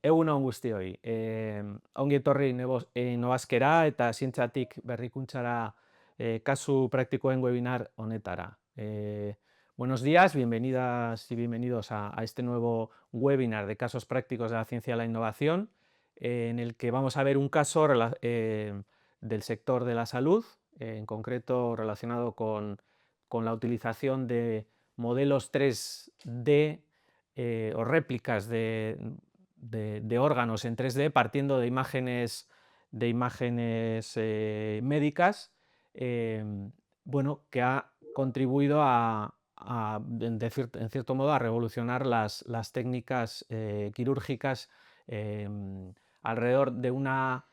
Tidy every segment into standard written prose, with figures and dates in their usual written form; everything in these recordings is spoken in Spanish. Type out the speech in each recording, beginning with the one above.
Egun on guztioi. Ongi etorri Nobazkera eta zientziatik berrikuntzara kasu praktikoen webinar honetara. Buenos días, bienvenidas y bienvenidos a este nuevo webinar de casos prácticos de la ciencia y la innovación, en el que vamos a ver un caso del sector de la salud, en concreto relacionado con la utilización de modelos 3D o réplicas de órganos en 3D partiendo de imágenes médicas, bueno, que ha contribuido en cierto modo a revolucionar las técnicas quirúrgicas alrededor de una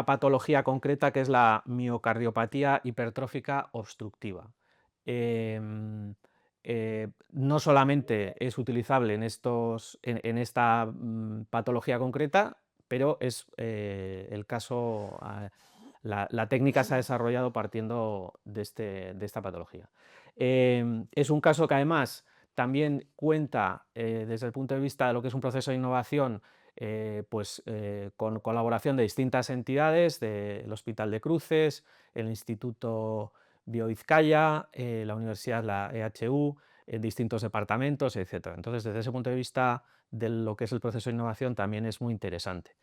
patología concreta que es la miocardiopatía hipertrófica obstructiva. No solamente es utilizable en esta patología concreta, pero es el caso, la técnica se ha desarrollado partiendo de esta patología. Es un caso que además también cuenta desde el punto de vista de lo que es un proceso de innovación, con colaboración de distintas entidades, del Hospital de Cruces, el Instituto BioVizcaya, la Universidad, la EHU, en distintos departamentos, etc. Entonces, desde ese punto de vista de lo que es el proceso de innovación, también es muy interesante.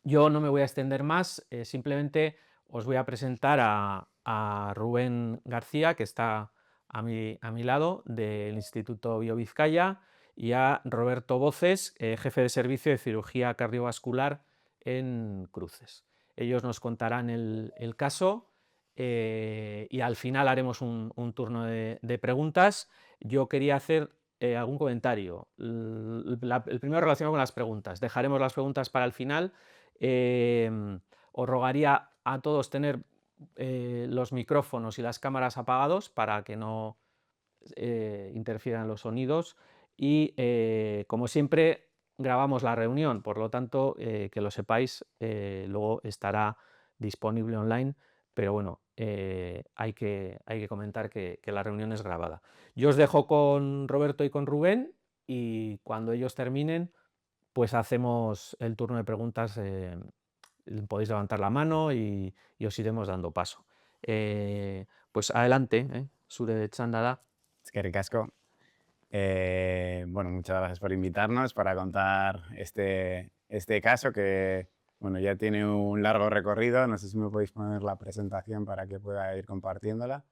Yo no me voy a extender más, simplemente os voy a presentar a Rubén García, que está a mi lado, del Instituto BioVizcaya, y a Roberto Voces, jefe de servicio de cirugía cardiovascular en Cruces. Ellos nos contarán el caso y al final haremos un turno de preguntas. Yo quería hacer algún comentario. El primero relacionado con las preguntas. Dejaremos las preguntas para el final. Os rogaría a todos tener los micrófonos y las cámaras apagados para que no interfieran los sonidos y como siempre grabamos la reunión, por lo tanto que lo sepáis, luego estará disponible online, pero bueno, hay que comentar que la reunión es grabada. Yo os dejo con Roberto y con Rubén y cuando ellos terminen pues hacemos el turno de preguntas, podéis levantar la mano y os iremos dando paso. Pues adelante, zure txanda da. Eskerrik asko. Bueno, muchas gracias por invitarnos para contar este caso que, bueno, ya tiene un largo recorrido. No sé si me podéis poner la presentación para que pueda ir compartiéndola.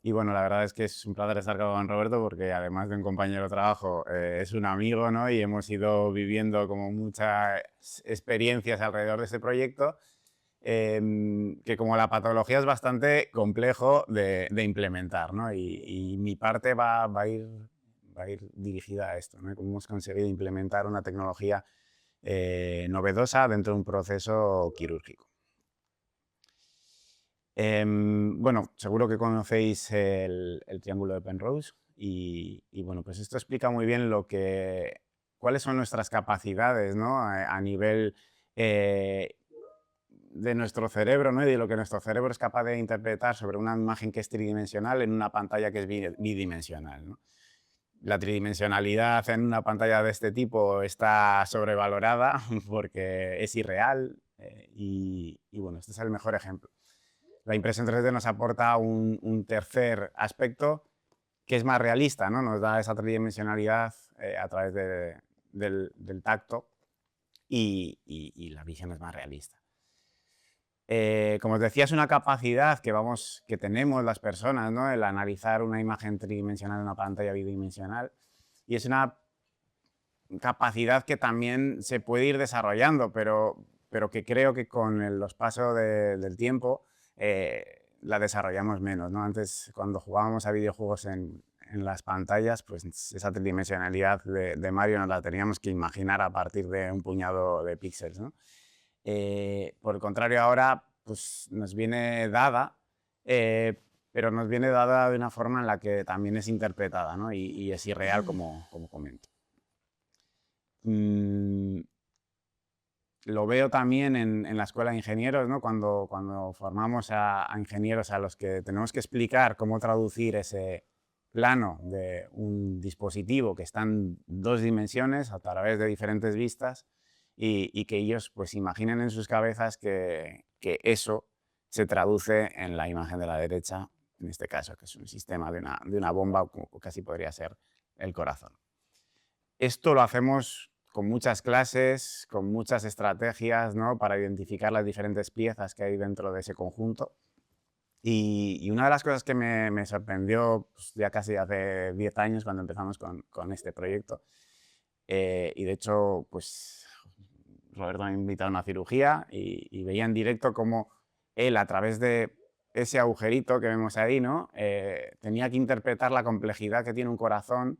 Y bueno, la verdad es que es un placer estar con Roberto porque además de un compañero de trabajo, es un amigo, ¿no? Y hemos ido viviendo como muchas experiencias alrededor de este proyecto. Que como la patología es bastante complejo de implementar, ¿no? Y mi parte va a ir dirigida a esto, ¿no? Cómo hemos conseguido implementar una tecnología novedosa dentro de un proceso quirúrgico. Bueno, seguro que conocéis el triángulo de Penrose y bueno, pues esto explica muy bien cuáles son nuestras capacidades, ¿no? A nivel de nuestro cerebro, ¿no? Y de lo que nuestro cerebro es capaz de interpretar sobre una imagen que es tridimensional en una pantalla que es bidimensional, ¿no? La tridimensionalidad en una pantalla de este tipo está sobrevalorada porque es irreal y bueno, este es el mejor ejemplo. La impresión 3D nos aporta un tercer aspecto que es más realista, ¿no? Nos da esa tridimensionalidad a través del tacto y la visión es más realista. Como os decía, es una capacidad que tenemos las personas, ¿no? El analizar una imagen tridimensional en una pantalla bidimensional, y es una capacidad que también se puede ir desarrollando, pero que creo que con los pasos del tiempo la desarrollamos menos, ¿no? Antes, cuando jugábamos a videojuegos en las pantallas, pues esa tridimensionalidad de Mario nos la teníamos que imaginar a partir de un puñado de píxeles, ¿no? Por el contrario, ahora pues, nos viene dada, pero nos viene dada de una forma en la que también es interpretada, ¿no? y es irreal, como comento. Lo veo también en la escuela de ingenieros, ¿no? Cuando formamos a ingenieros a los que tenemos que explicar cómo traducir ese plano de un dispositivo que está en 2 dimensiones a través de diferentes vistas y que ellos pues imaginen en sus cabezas que eso se traduce en la imagen de la derecha, en este caso, que es un sistema de una bomba, o casi podría ser el corazón. Esto lo hacemos con muchas clases, con muchas estrategias, ¿no?, para identificar las diferentes piezas que hay dentro de ese conjunto. Y una de las cosas que me sorprendió pues, ya casi hace 10 años cuando empezamos con este proyecto, y de hecho, pues Roberto me invitó a una cirugía y veía en directo cómo él, a través de ese agujerito que vemos ahí, ¿no?, tenía que interpretar la complejidad que tiene un corazón,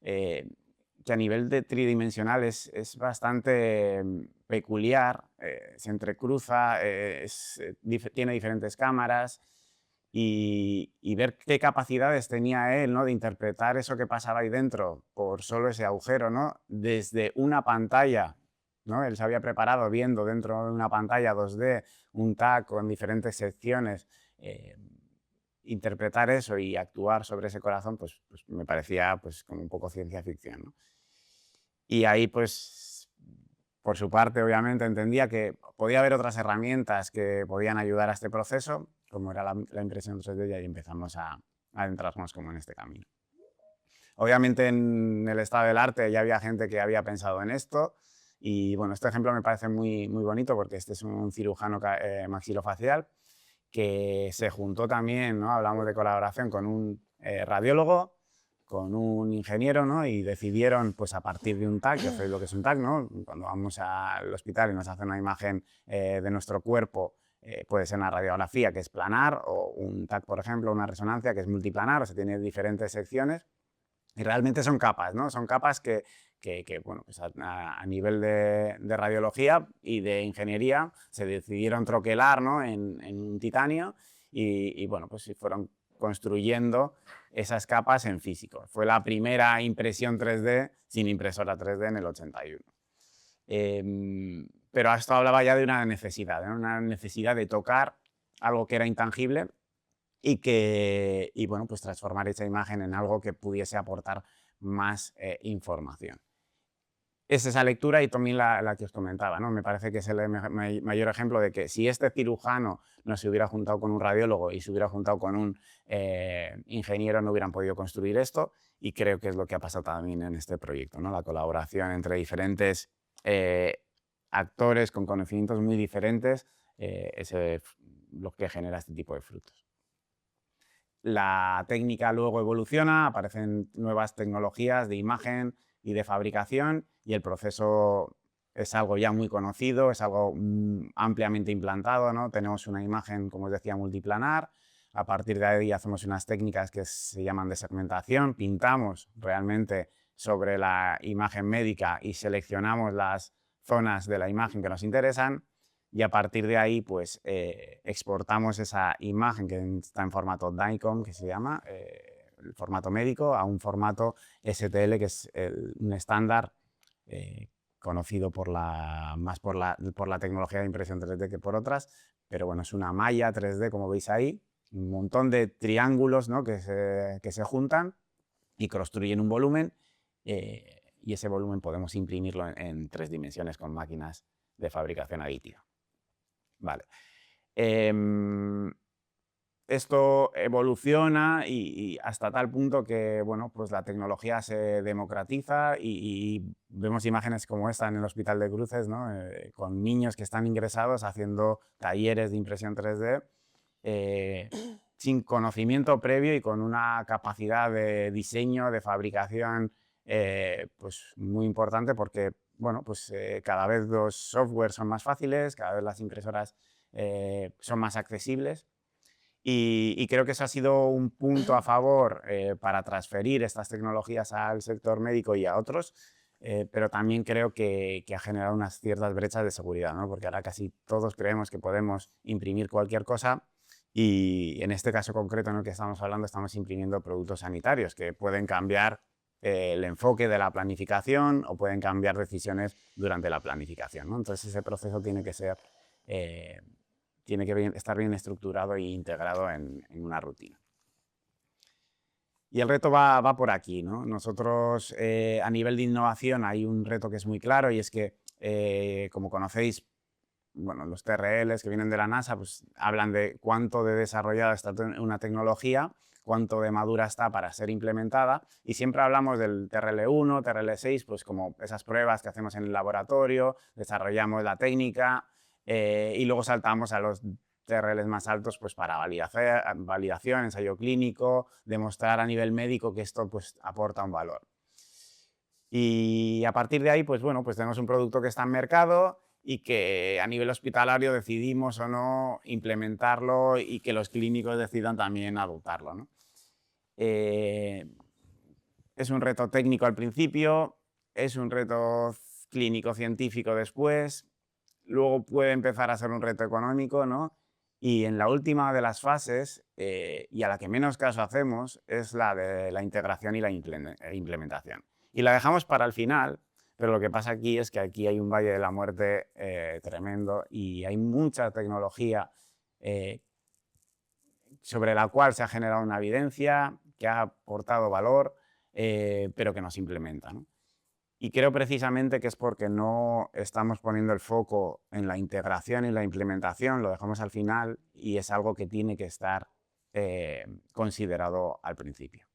que a nivel de tridimensional es bastante peculiar, se entrecruza, tiene diferentes cámaras y ver qué capacidades tenía él, ¿no?, de interpretar eso que pasaba ahí dentro por solo ese agujero, ¿no?, desde una pantalla, ¿no? Él se había preparado viendo dentro de una pantalla 2D un TAC con diferentes secciones, interpretar eso y actuar sobre ese corazón, pues me parecía pues, como un poco ciencia ficción, ¿no? Y ahí, pues, por su parte, obviamente, entendía que podía haber otras herramientas que podían ayudar a este proceso, como era la impresión 3D, y ahí empezamos a adentrarnos como en este camino. Obviamente, en el estado del arte ya había gente que había pensado en esto, y bueno, este ejemplo me parece muy, muy bonito porque este es un cirujano maxilofacial que se juntó también, ¿no?, hablamos de colaboración, con un radiólogo, con un ingeniero, ¿no?, y decidieron, pues a partir de un TAC, que es lo que es un TAC, ¿no?, cuando vamos al hospital y nos hacen una imagen de nuestro cuerpo, puede ser una radiografía que es planar, o un TAC, por ejemplo, una resonancia que es multiplanar, o sea, tiene diferentes secciones, y realmente son capas, ¿no? Son capas que bueno, pues a nivel de radiología y de ingeniería se decidieron troquelar, ¿no?, en un titanio y bueno, pues se fueron construyendo esas capas en físico. Fue la primera impresión 3D sin impresora 3D en el 81. Pero esto hablaba ya de una necesidad, ¿no?, una necesidad de tocar algo que era intangible y bueno, pues transformar esa imagen en algo que pudiese aportar más información. Es esa lectura y también la que os comentaba, ¿no? Me parece que es el mayor ejemplo de que si este cirujano no se hubiera juntado con un radiólogo y se hubiera juntado con un ingeniero, no hubieran podido construir esto, y creo que es lo que ha pasado también en este proyecto, ¿no? La colaboración entre diferentes actores con conocimientos muy diferentes es lo que genera este tipo de frutos. La técnica luego evoluciona, aparecen nuevas tecnologías de imagen y de fabricación y el proceso es algo ya muy conocido, es algo ampliamente implantado, ¿no? Tenemos una imagen, como os decía, multiplanar. A partir de ahí hacemos unas técnicas que se llaman de segmentación, pintamos realmente sobre la imagen médica y seleccionamos las zonas de la imagen que nos interesan. Y a partir de ahí, pues, exportamos esa imagen que está en formato DICOM, que se llama, el formato médico, a un formato STL, que es un estándar conocido más por la tecnología de impresión 3D que por otras, pero bueno, es una malla 3D, como veis ahí, un montón de triángulos, ¿no?, que se juntan y construyen un volumen, y ese volumen podemos imprimirlo en 3 dimensiones con máquinas de fabricación aditiva. Vale. Esto evoluciona y hasta tal punto que bueno, pues la tecnología se democratiza y vemos imágenes como esta en el Hospital de Cruces, ¿no?, con niños que están ingresados haciendo talleres de impresión 3D sin conocimiento previo y con una capacidad de diseño, de fabricación pues muy importante porque bueno, pues cada vez los softwares son más fáciles, cada vez las impresoras son más accesibles y creo que eso ha sido un punto a favor para transferir estas tecnologías al sector médico y a otros, pero también creo que ha generado unas ciertas brechas de seguridad, ¿no?, porque ahora casi todos creemos que podemos imprimir cualquier cosa y en este caso concreto en el que estamos hablando estamos imprimiendo productos sanitarios que pueden cambiar el enfoque de la planificación o pueden cambiar decisiones durante la planificación, ¿no? Entonces ese proceso tiene que ser, estar bien estructurado e integrado en una rutina. Y el reto va por aquí, ¿no? Nosotros, a nivel de innovación, hay un reto que es muy claro y es que, como conocéis, bueno, los TRLs que vienen de la NASA, pues hablan de cuánto de desarrollada está una tecnología, cuánto de madura está para ser implementada, y siempre hablamos del TRL1, TRL6, pues como esas pruebas que hacemos en el laboratorio, desarrollamos la técnica, y luego saltamos a los TRLs más altos pues para validación, ensayo clínico, demostrar a nivel médico que esto pues aporta un valor. Y a partir de ahí, pues bueno, pues tenemos un producto que está en mercado y que a nivel hospitalario decidimos o no implementarlo y que los clínicos decidan también adoptarlo, ¿no? Es un reto técnico al principio, es un reto clínico-científico después, luego puede empezar a ser un reto económico, ¿no? Y en la última de las fases, y a la que menos caso hacemos, es la de la integración y la implementación. Y la dejamos para el final, pero lo que pasa aquí es que aquí hay un valle de la muerte tremendo y hay mucha tecnología sobre la cual se ha generado una evidencia, que ha aportado valor, pero que no se implementa, ¿no? Y creo precisamente que es porque no estamos poniendo el foco en la integración y la implementación, lo dejamos al final y es algo que tiene que estar considerado al principio.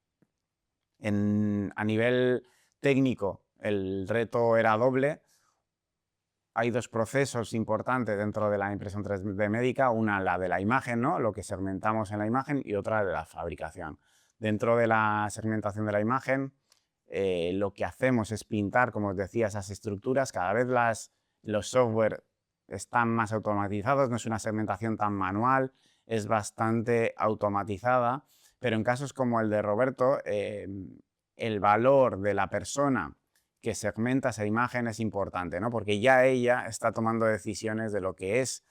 A nivel técnico, el reto era doble. Hay dos procesos importantes dentro de la impresión 3D médica, una la de la imagen, ¿no? Lo que segmentamos en la imagen, y otra de la fabricación. Dentro de la segmentación de la imagen, lo que hacemos es pintar, como os decía, esas estructuras. Cada vez los software están más automatizados, no es una segmentación tan manual, es bastante automatizada, pero en casos como el de Roberto, el valor de la persona que segmenta esa imagen es importante, ¿no? Porque ya ella está tomando decisiones de lo que es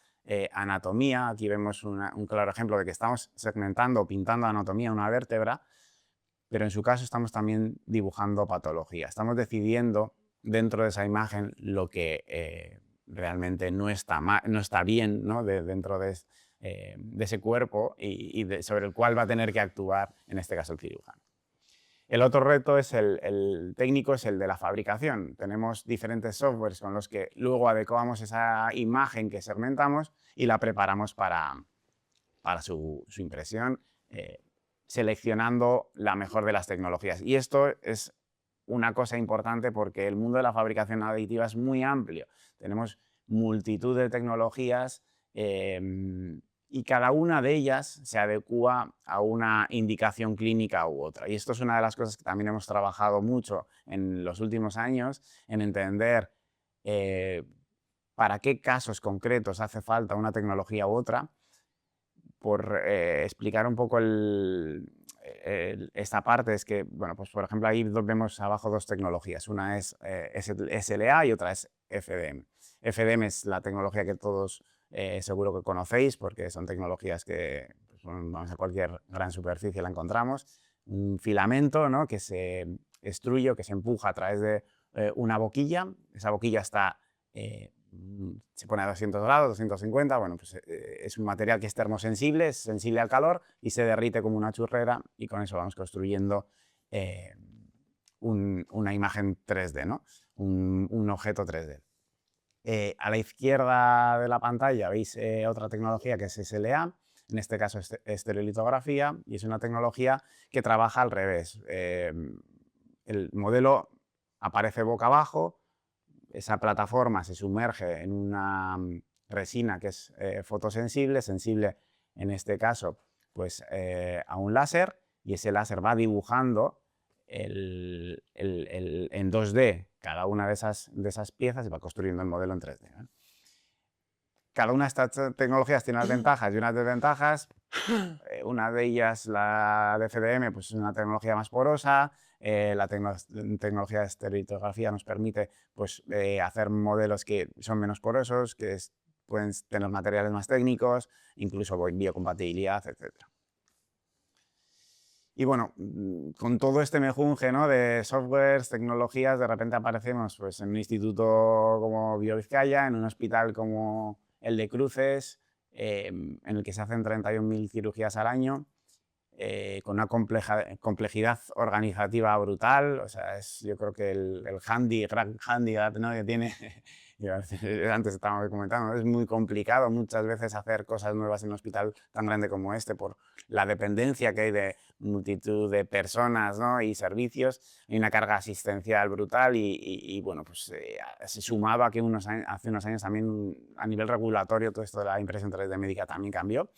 anatomía. Aquí vemos un claro ejemplo de que estamos segmentando o pintando anatomía de una vértebra, pero en su caso estamos también dibujando patología. Estamos decidiendo dentro de esa imagen lo que realmente no está bien, ¿no? Dentro de ese cuerpo y sobre el cual va a tener que actuar, en este caso, el cirujano. El otro reto es el técnico, es el de la fabricación. Tenemos diferentes softwares con los que luego adecuamos esa imagen que segmentamos y la preparamos para su impresión, seleccionando la mejor de las tecnologías. Y esto es una cosa importante porque el mundo de la fabricación aditiva es muy amplio. Tenemos multitud de tecnologías y cada una de ellas se adecua a una indicación clínica u otra. Y esto es una de las cosas que también hemos trabajado mucho en los últimos años, en entender para qué casos concretos hace falta una tecnología u otra. Por explicar un poco esta parte, es que, bueno, pues por ejemplo, ahí vemos abajo dos tecnologías. Una es SLA y otra es FDM. FDM es la tecnología que todos seguro que conocéis, porque son tecnologías que, pues, vamos a cualquier gran superficie la encontramos. Un filamento, ¿no? Que se extruye o que se empuja a través de una boquilla. Esa boquilla está se pone a 200 grados, 250, bueno, pues es un material que es termosensible, es sensible al calor y se derrite como una churrera, y con eso vamos construyendo una imagen 3D, ¿no? Un objeto 3D. A la izquierda de la pantalla veis otra tecnología que es SLA, en este caso es estereolitografía, y es una tecnología que trabaja al revés. El modelo aparece boca abajo, esa plataforma se sumerge en una resina que es fotosensible, sensible en este caso pues, a un láser, y ese láser va dibujando en 2D cada una de esas piezas y va construyendo el modelo en 3D, ¿no? Cada una de estas tecnologías tiene unas ventajas y unas desventajas. Una de ellas, la de FDM, pues es una tecnología más porosa. La tecnología de estereolitografía nos permite pues, hacer modelos que son menos porosos, que pueden tener materiales más técnicos, incluso biocompatibilidad, etc. Y bueno, con todo este mejunje, ¿no? De softwares, tecnologías, de repente aparecemos pues, en un instituto como BioVizcaya, en un hospital como el de Cruces, en el que se hacen 31.000 cirugías al año. con una complejidad organizativa brutal. O sea, yo creo que el gran handicap, ¿no?, que tiene, antes estábamos comentando, ¿no?, es muy complicado muchas veces hacer cosas nuevas en un hospital tan grande como este por la dependencia que hay de multitud de personas, ¿no?, y servicios, y una carga asistencial brutal y bueno, pues se sumaba que hace unos años también a nivel regulatorio todo esto de la impresión 3D médica también cambió.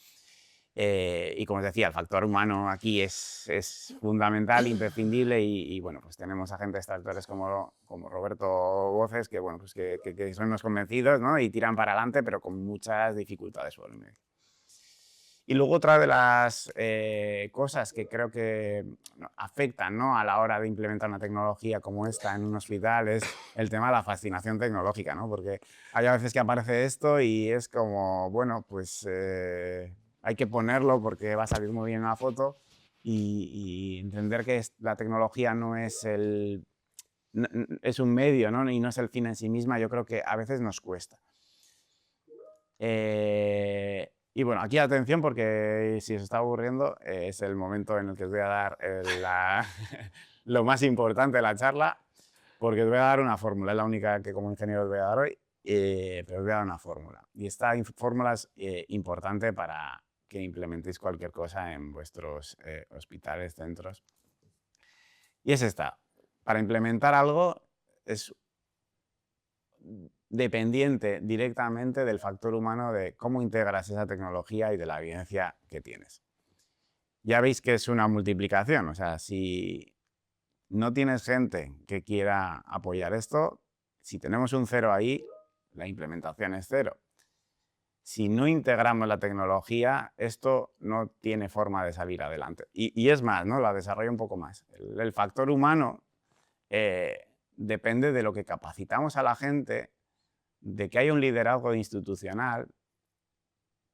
Y como os decía, el factor humano aquí es fundamental, imprescindible y bueno, pues tenemos agentes extractores como Roberto Voces que, bueno, pues que son unos convencidos, ¿no?, y tiran para adelante, pero con muchas dificultades por el medio. Y luego otra de las cosas que creo que afectan, ¿no?, a la hora de implementar una tecnología como esta en un hospital es el tema de la fascinación tecnológica, ¿no? Porque hay a veces que aparece esto y es como, bueno, pues hay que ponerlo porque va a salir muy bien en la foto y entender que la tecnología no es es un medio, ¿no?, y no es el fin en sí misma, yo creo que a veces nos cuesta. Y bueno, aquí atención porque si os está aburriendo es el momento en el que os voy a dar lo más importante de la charla, porque os voy a dar una fórmula, es la única que como ingeniero os voy a dar hoy, pero os voy a dar una fórmula. Y esta fórmula es importante para que implementéis cualquier cosa en vuestros hospitales, centros. Y es esta. Para implementar algo es dependiente directamente del factor humano de cómo integras esa tecnología y de la evidencia que tienes. Ya veis que es una multiplicación, o sea, si no tienes gente que quiera apoyar esto, si tenemos un 0 ahí, la implementación es 0. Si no integramos la tecnología, esto no tiene forma de salir adelante. Y es más, ¿no?, la desarrollo un poco más. El factor humano depende de lo que capacitamos a la gente, de que haya un liderazgo institucional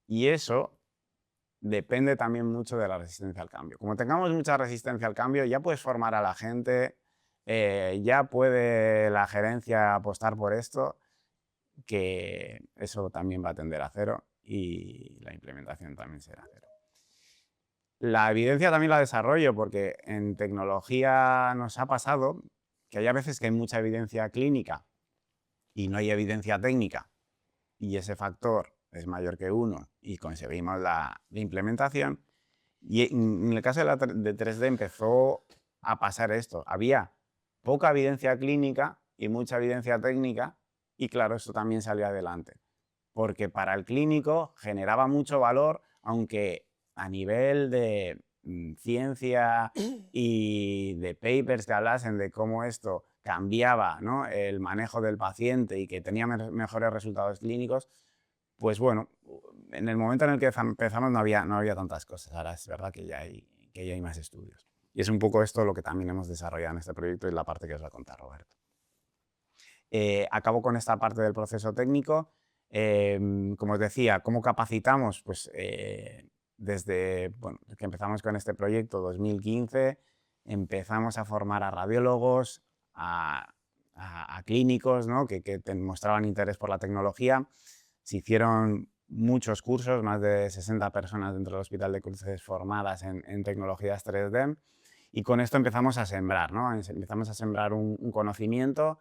y eso depende también mucho de la resistencia al cambio. Como tengamos mucha resistencia al cambio, ya puedes formar a la gente, ya puede la gerencia apostar por esto, que eso también va a tender a 0 y la implementación también será 0. La evidencia también la desarrollo porque en tecnología nos ha pasado que hay a veces que hay mucha evidencia clínica y no hay evidencia técnica y ese factor es mayor que 1 y conseguimos la implementación. Y en el caso de 3D empezó a pasar esto. Había poca evidencia clínica y mucha evidencia técnica y claro, esto también salió adelante. Porque para el clínico generaba mucho valor, aunque a nivel de ciencia y de papers que hablasen de cómo esto cambiaba, ¿no?, el manejo del paciente y que tenía mejores resultados clínicos, pues bueno, en el momento en el que empezamos no había tantas cosas. Ahora es verdad que ya hay más estudios. Y es un poco esto lo que también hemos desarrollado en este proyecto y la parte que os va a contar Roberto. Acabo con esta parte del proceso técnico. Como os decía, ¿cómo capacitamos? Pues desde que empezamos con este proyecto, 2015, empezamos a formar a radiólogos, a clínicos, ¿no?, que mostraban interés por la tecnología. Se hicieron muchos cursos, más de 60 personas dentro del Hospital de Cruces formadas en tecnologías 3D. Y con esto empezamos a sembrar, ¿no? Empezamos a sembrar un conocimiento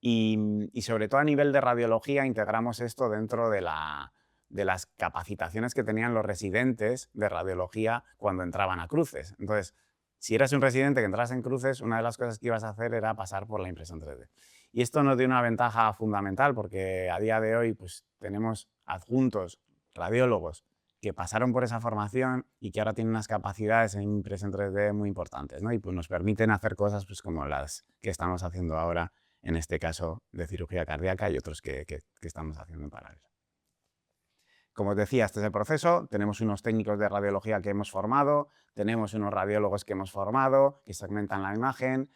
y sobre todo a nivel de radiología integramos esto dentro de las capacitaciones que tenían los residentes de radiología cuando entraban a Cruces. Entonces, si eras un residente que entras en Cruces, una de las cosas que ibas a hacer era pasar por la impresión 3D. Y esto nos dio una ventaja fundamental porque a día de hoy pues, tenemos adjuntos radiólogos que pasaron por esa formación y que ahora tienen unas capacidades en impresión 3D muy importantes, ¿no? Y pues, nos permiten hacer cosas pues, como las que estamos haciendo ahora, en este caso de cirugía cardíaca y otros que estamos haciendo en paralelo. Como os decía, este es el proceso. Tenemos unos técnicos de radiología que hemos formado, tenemos unos radiólogos que hemos formado, que segmentan la imagen,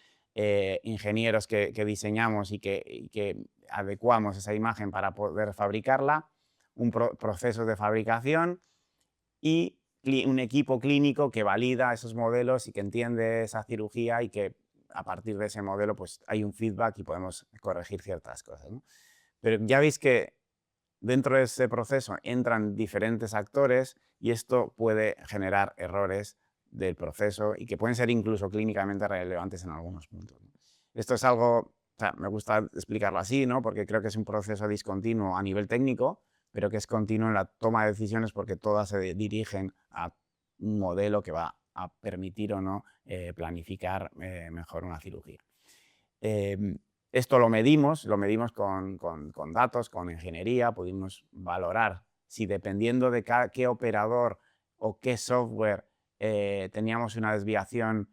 ingenieros que diseñamos y que adecuamos esa imagen para poder fabricarla, un proceso de fabricación y un equipo clínico que valida esos modelos y que entiende esa cirugía y que a partir de ese modelo pues, hay un feedback y podemos corregir ciertas cosas, ¿no? Pero ya veis que dentro de ese proceso entran diferentes actores y esto puede generar errores del proceso y que pueden ser incluso clínicamente relevantes en algunos puntos, ¿no? Esto es algo, o sea, me gusta explicarlo así, ¿no? Porque creo que es un proceso discontinuo a nivel técnico, pero que es continuo en la toma de decisiones porque todas se dirigen a un modelo que va a permitir o no planificar mejor una cirugía. Esto lo medimos con datos, con ingeniería, pudimos valorar si dependiendo de qué operador o qué software teníamos una desviación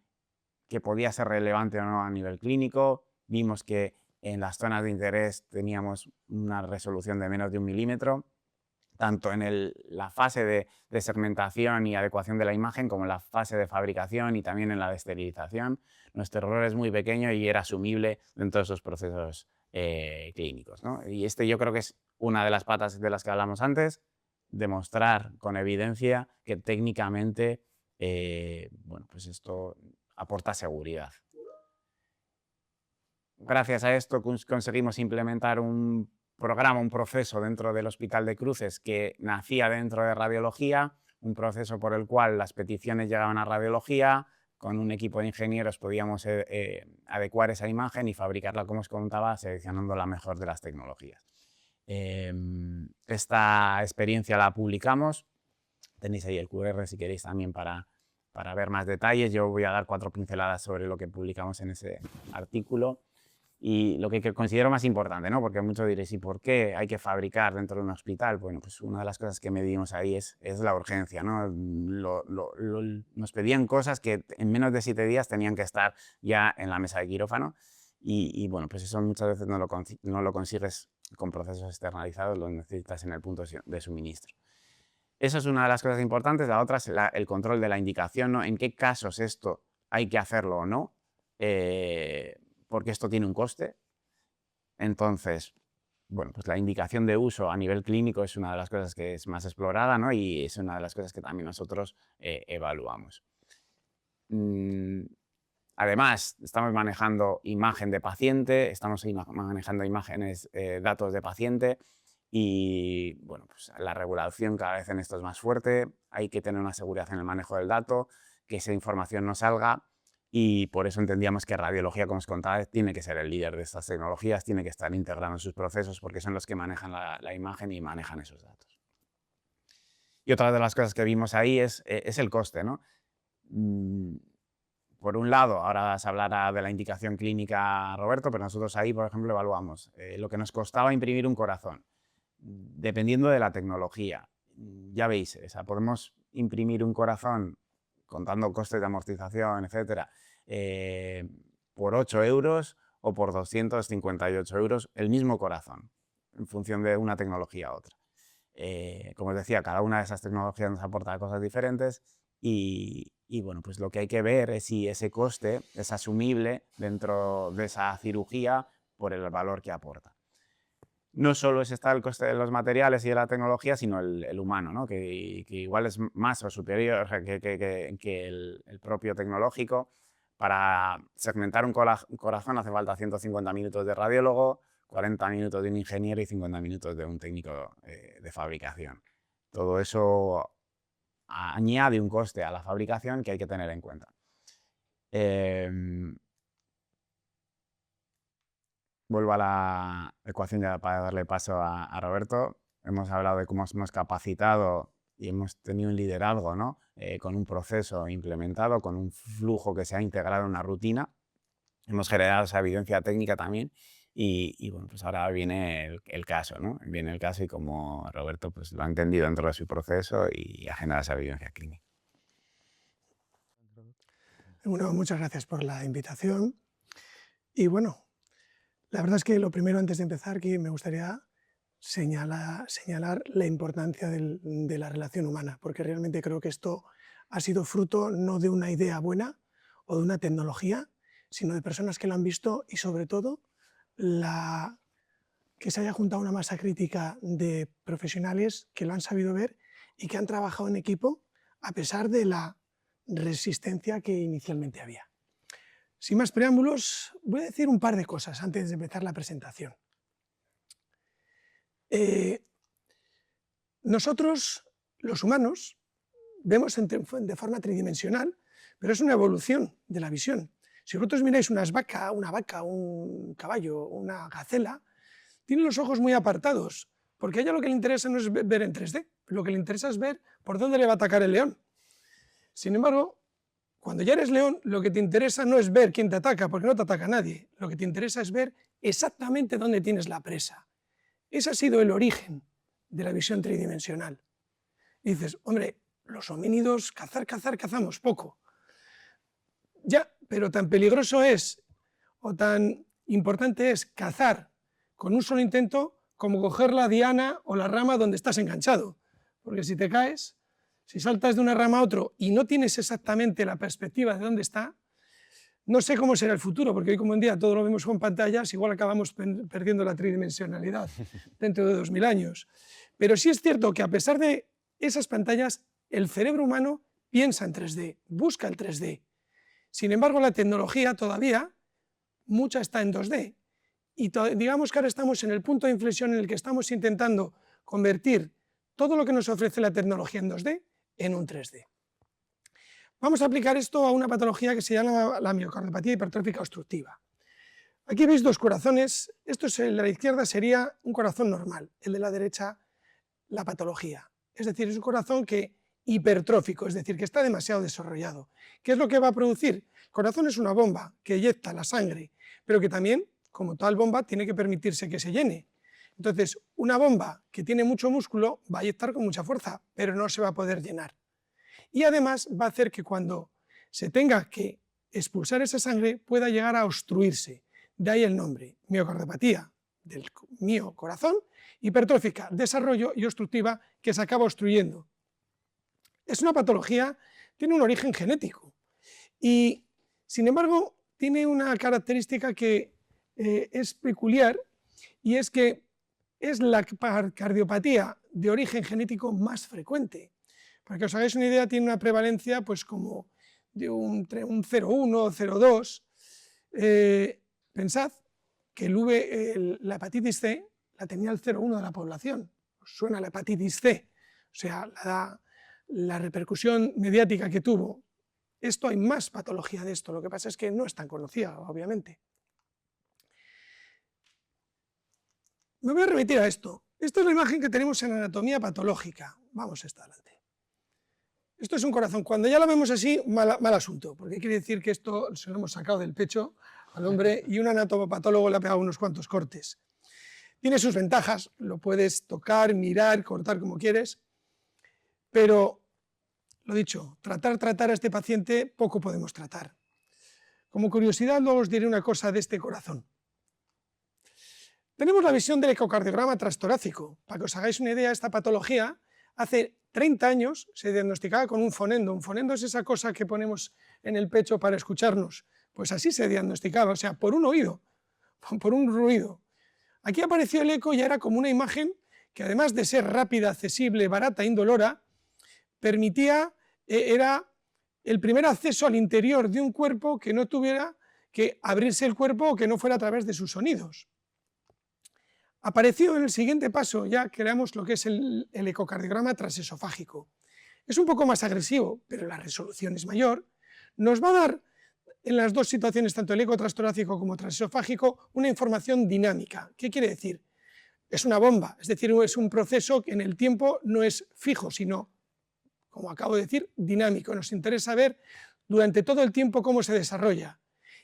que podía ser relevante o no a nivel clínico. Vimos que en las zonas de interés teníamos una resolución de menos de 1 milímetro, tanto en la fase de segmentación y adecuación de la imagen como en la fase de fabricación y también en la de esterilización. Nuestro error es muy pequeño y era asumible dentro de esos procesos clínicos, ¿no? Y yo creo que es una de las patas de las que hablamos antes, demostrar con evidencia que técnicamente bueno, pues esto aporta seguridad. Gracias a esto conseguimos implementar un programa, un proceso dentro del Hospital de Cruces que nacía dentro de radiología, un proceso por el cual las peticiones llegaban a radiología, con un equipo de ingenieros podíamos adecuar esa imagen y fabricarla, como os contaba, seleccionando la mejor de las tecnologías. Esta experiencia la publicamos, tenéis ahí el QR si queréis también para ver más detalles. Yo voy a dar 4 pinceladas sobre lo que publicamos en ese artículo. Y lo que considero más importante, ¿no? Porque muchos diréis, ¿y por qué hay que fabricar dentro de un hospital? Bueno, pues una de las cosas que medimos ahí es la urgencia, ¿no? Nos pedían cosas que en menos de 7 días tenían que estar ya en la mesa de quirófano y bueno, pues eso muchas veces no lo consigues con procesos externalizados, lo necesitas en el punto de suministro. Eso es una de las cosas importantes. La otra es el control de la indicación, ¿no? En qué casos esto hay que hacerlo o no. Porque esto tiene un coste. Entonces, bueno, pues la indicación de uso a nivel clínico es una de las cosas que es más explorada, ¿no? Y es una de las cosas que también nosotros evaluamos. Además, estamos manejando imagen de paciente, estamos manejando imágenes, datos de paciente y, bueno, pues la regulación cada vez en esto es más fuerte. Hay que tener una seguridad en el manejo del dato, que esa información no salga. Y por eso entendíamos que radiología, como os contaba, tiene que ser el líder de estas tecnologías, tiene que estar integrado en sus procesos porque son los que manejan la imagen y manejan esos datos. Y otra de las cosas que vimos ahí es el coste, ¿no? Por un lado, ahora se hablará de la indicación clínica, Roberto, pero nosotros ahí, por ejemplo, evaluamos lo que nos costaba imprimir un corazón, dependiendo de la tecnología. Ya veis, podemos imprimir un corazón contando costes de amortización, etcétera, por 8 euros o por 258 euros el mismo corazón, en función de una tecnología a otra. Como os decía, cada una de esas tecnologías nos aporta cosas diferentes y bueno, pues lo que hay que ver es si ese coste es asumible dentro de esa cirugía por el valor que aporta. No solo está el coste de los materiales y de la tecnología, sino el humano, ¿no? que igual es más o superior que el propio tecnológico. Para segmentar un corazón hace falta 150 minutos de radiólogo, 40 minutos de un ingeniero y 50 minutos de un técnico de fabricación. Todo eso añade un coste a la fabricación que hay que tener en cuenta. Vuelvo a la ecuación ya para darle paso a Roberto. Hemos hablado de cómo hemos capacitado y hemos tenido un liderazgo, ¿no? Con un proceso implementado, con un flujo que se ha integrado en una rutina. Hemos generado esa evidencia técnica también y bueno, pues ahora viene el caso, ¿no? Viene el caso y como Roberto pues, lo ha entendido dentro de su proceso y ha generado esa evidencia clínica. Bueno, muchas gracias por la invitación. Y bueno, la verdad es que lo primero, antes de empezar, que me gustaría señalar la importancia de la relación humana, porque realmente creo que esto ha sido fruto no de una idea buena o de una tecnología, sino de personas que lo han visto y sobre todo que se haya juntado una masa crítica de profesionales que lo han sabido ver y que han trabajado en equipo a pesar de la resistencia que inicialmente había. Sin más preámbulos, voy a decir un par de cosas antes de empezar la presentación. Nosotros, los humanos, vemos de forma tridimensional, pero es una evolución de la visión. Si vosotros miráis una vaca, un caballo, una gacela, tienen los ojos muy apartados, porque a ella lo que le interesa no es ver en 3D, lo que le interesa es ver por dónde le va a atacar el león. Sin embargo, cuando ya eres león, lo que te interesa no es ver quién te ataca, porque no te ataca nadie, lo que te interesa es ver exactamente dónde tienes la presa. Ese ha sido el origen de la visión tridimensional. Y dices, hombre, los homínidos, cazamos poco. Ya, pero tan peligroso es, o tan importante es cazar con un solo intento como coger la diana o la rama donde estás enganchado. Porque si te caes, si saltas de una rama a otro y no tienes exactamente la perspectiva de dónde está, no sé cómo será el futuro, porque hoy como en día todo lo vemos con pantallas, igual acabamos perdiendo la tridimensionalidad dentro de 2000 años. Pero sí es cierto que a pesar de esas pantallas, el cerebro humano piensa en 3D, busca el 3D. Sin embargo, la tecnología todavía, mucha está en 2D. Y digamos que ahora estamos en el punto de inflexión en el que estamos intentando convertir todo lo que nos ofrece la tecnología en 2D en un 3D. Vamos a aplicar esto a una patología que se llama la miocardiopatía hipertrófica obstructiva. Aquí veis dos corazones, el de la izquierda sería un corazón normal, el de la derecha la patología. Es decir, es un corazón hipertrófico, es decir, que está demasiado desarrollado. ¿Qué es lo que va a producir? El corazón es una bomba que eyecta la sangre, pero que también, como tal bomba, tiene que permitirse que se llene. Entonces, una bomba que tiene mucho músculo va a eyectar con mucha fuerza, pero no se va a poder llenar. Y además va a hacer que cuando se tenga que expulsar esa sangre pueda llegar a obstruirse. De ahí el nombre, miocardiopatía del mío corazón, hipertrófica, desarrollo, y obstructiva, que se acaba obstruyendo. Es una patología, tiene un origen genético y, sin embargo, tiene una característica que es peculiar, y es que es la cardiopatía de origen genético más frecuente. Para que os hagáis una idea, tiene una prevalencia pues como de un 0,1 o 0,2. Pensad que la hepatitis C la tenía el 0,1 de la población. ¿Os suena la hepatitis C? O sea, la repercusión mediática que tuvo. Esto hay más patología de esto, lo que pasa es que no es tan conocida, obviamente. Me voy a remitir a esto. Esta es la imagen que tenemos en anatomía patológica. Vamos esta adelante. Esto es un corazón. Cuando ya lo vemos así, mal asunto, porque quiere decir que esto se lo hemos sacado del pecho al hombre y un anatomopatólogo le ha pegado unos cuantos cortes. Tiene sus ventajas, lo puedes tocar, mirar, cortar como quieres, pero, lo dicho, tratar a este paciente poco podemos tratar. Como curiosidad, luego os diré una cosa de este corazón. Tenemos la visión del ecocardiograma transtorácico. Para que os hagáis una idea, esta patología hace 30 años se diagnosticaba con un fonendo. Un fonendo es esa cosa que ponemos en el pecho para escucharnos. Pues así se diagnosticaba, o sea, por un oído, por un ruido. Aquí apareció el eco y era como una imagen que, además de ser rápida, accesible, barata, indolora, era el primer acceso al interior de un cuerpo que no tuviera que abrirse el cuerpo o que no fuera a través de sus sonidos. Apareció en el siguiente paso, ya creamos lo que es el ecocardiograma transesofágico. Es un poco más agresivo, pero la resolución es mayor. Nos va a dar, en las dos situaciones, tanto el eco transtorácico como transesofágico, una información dinámica. ¿Qué quiere decir? Es una bomba, es decir, es un proceso que en el tiempo no es fijo, sino, como acabo de decir, dinámico. Nos interesa ver durante todo el tiempo cómo se desarrolla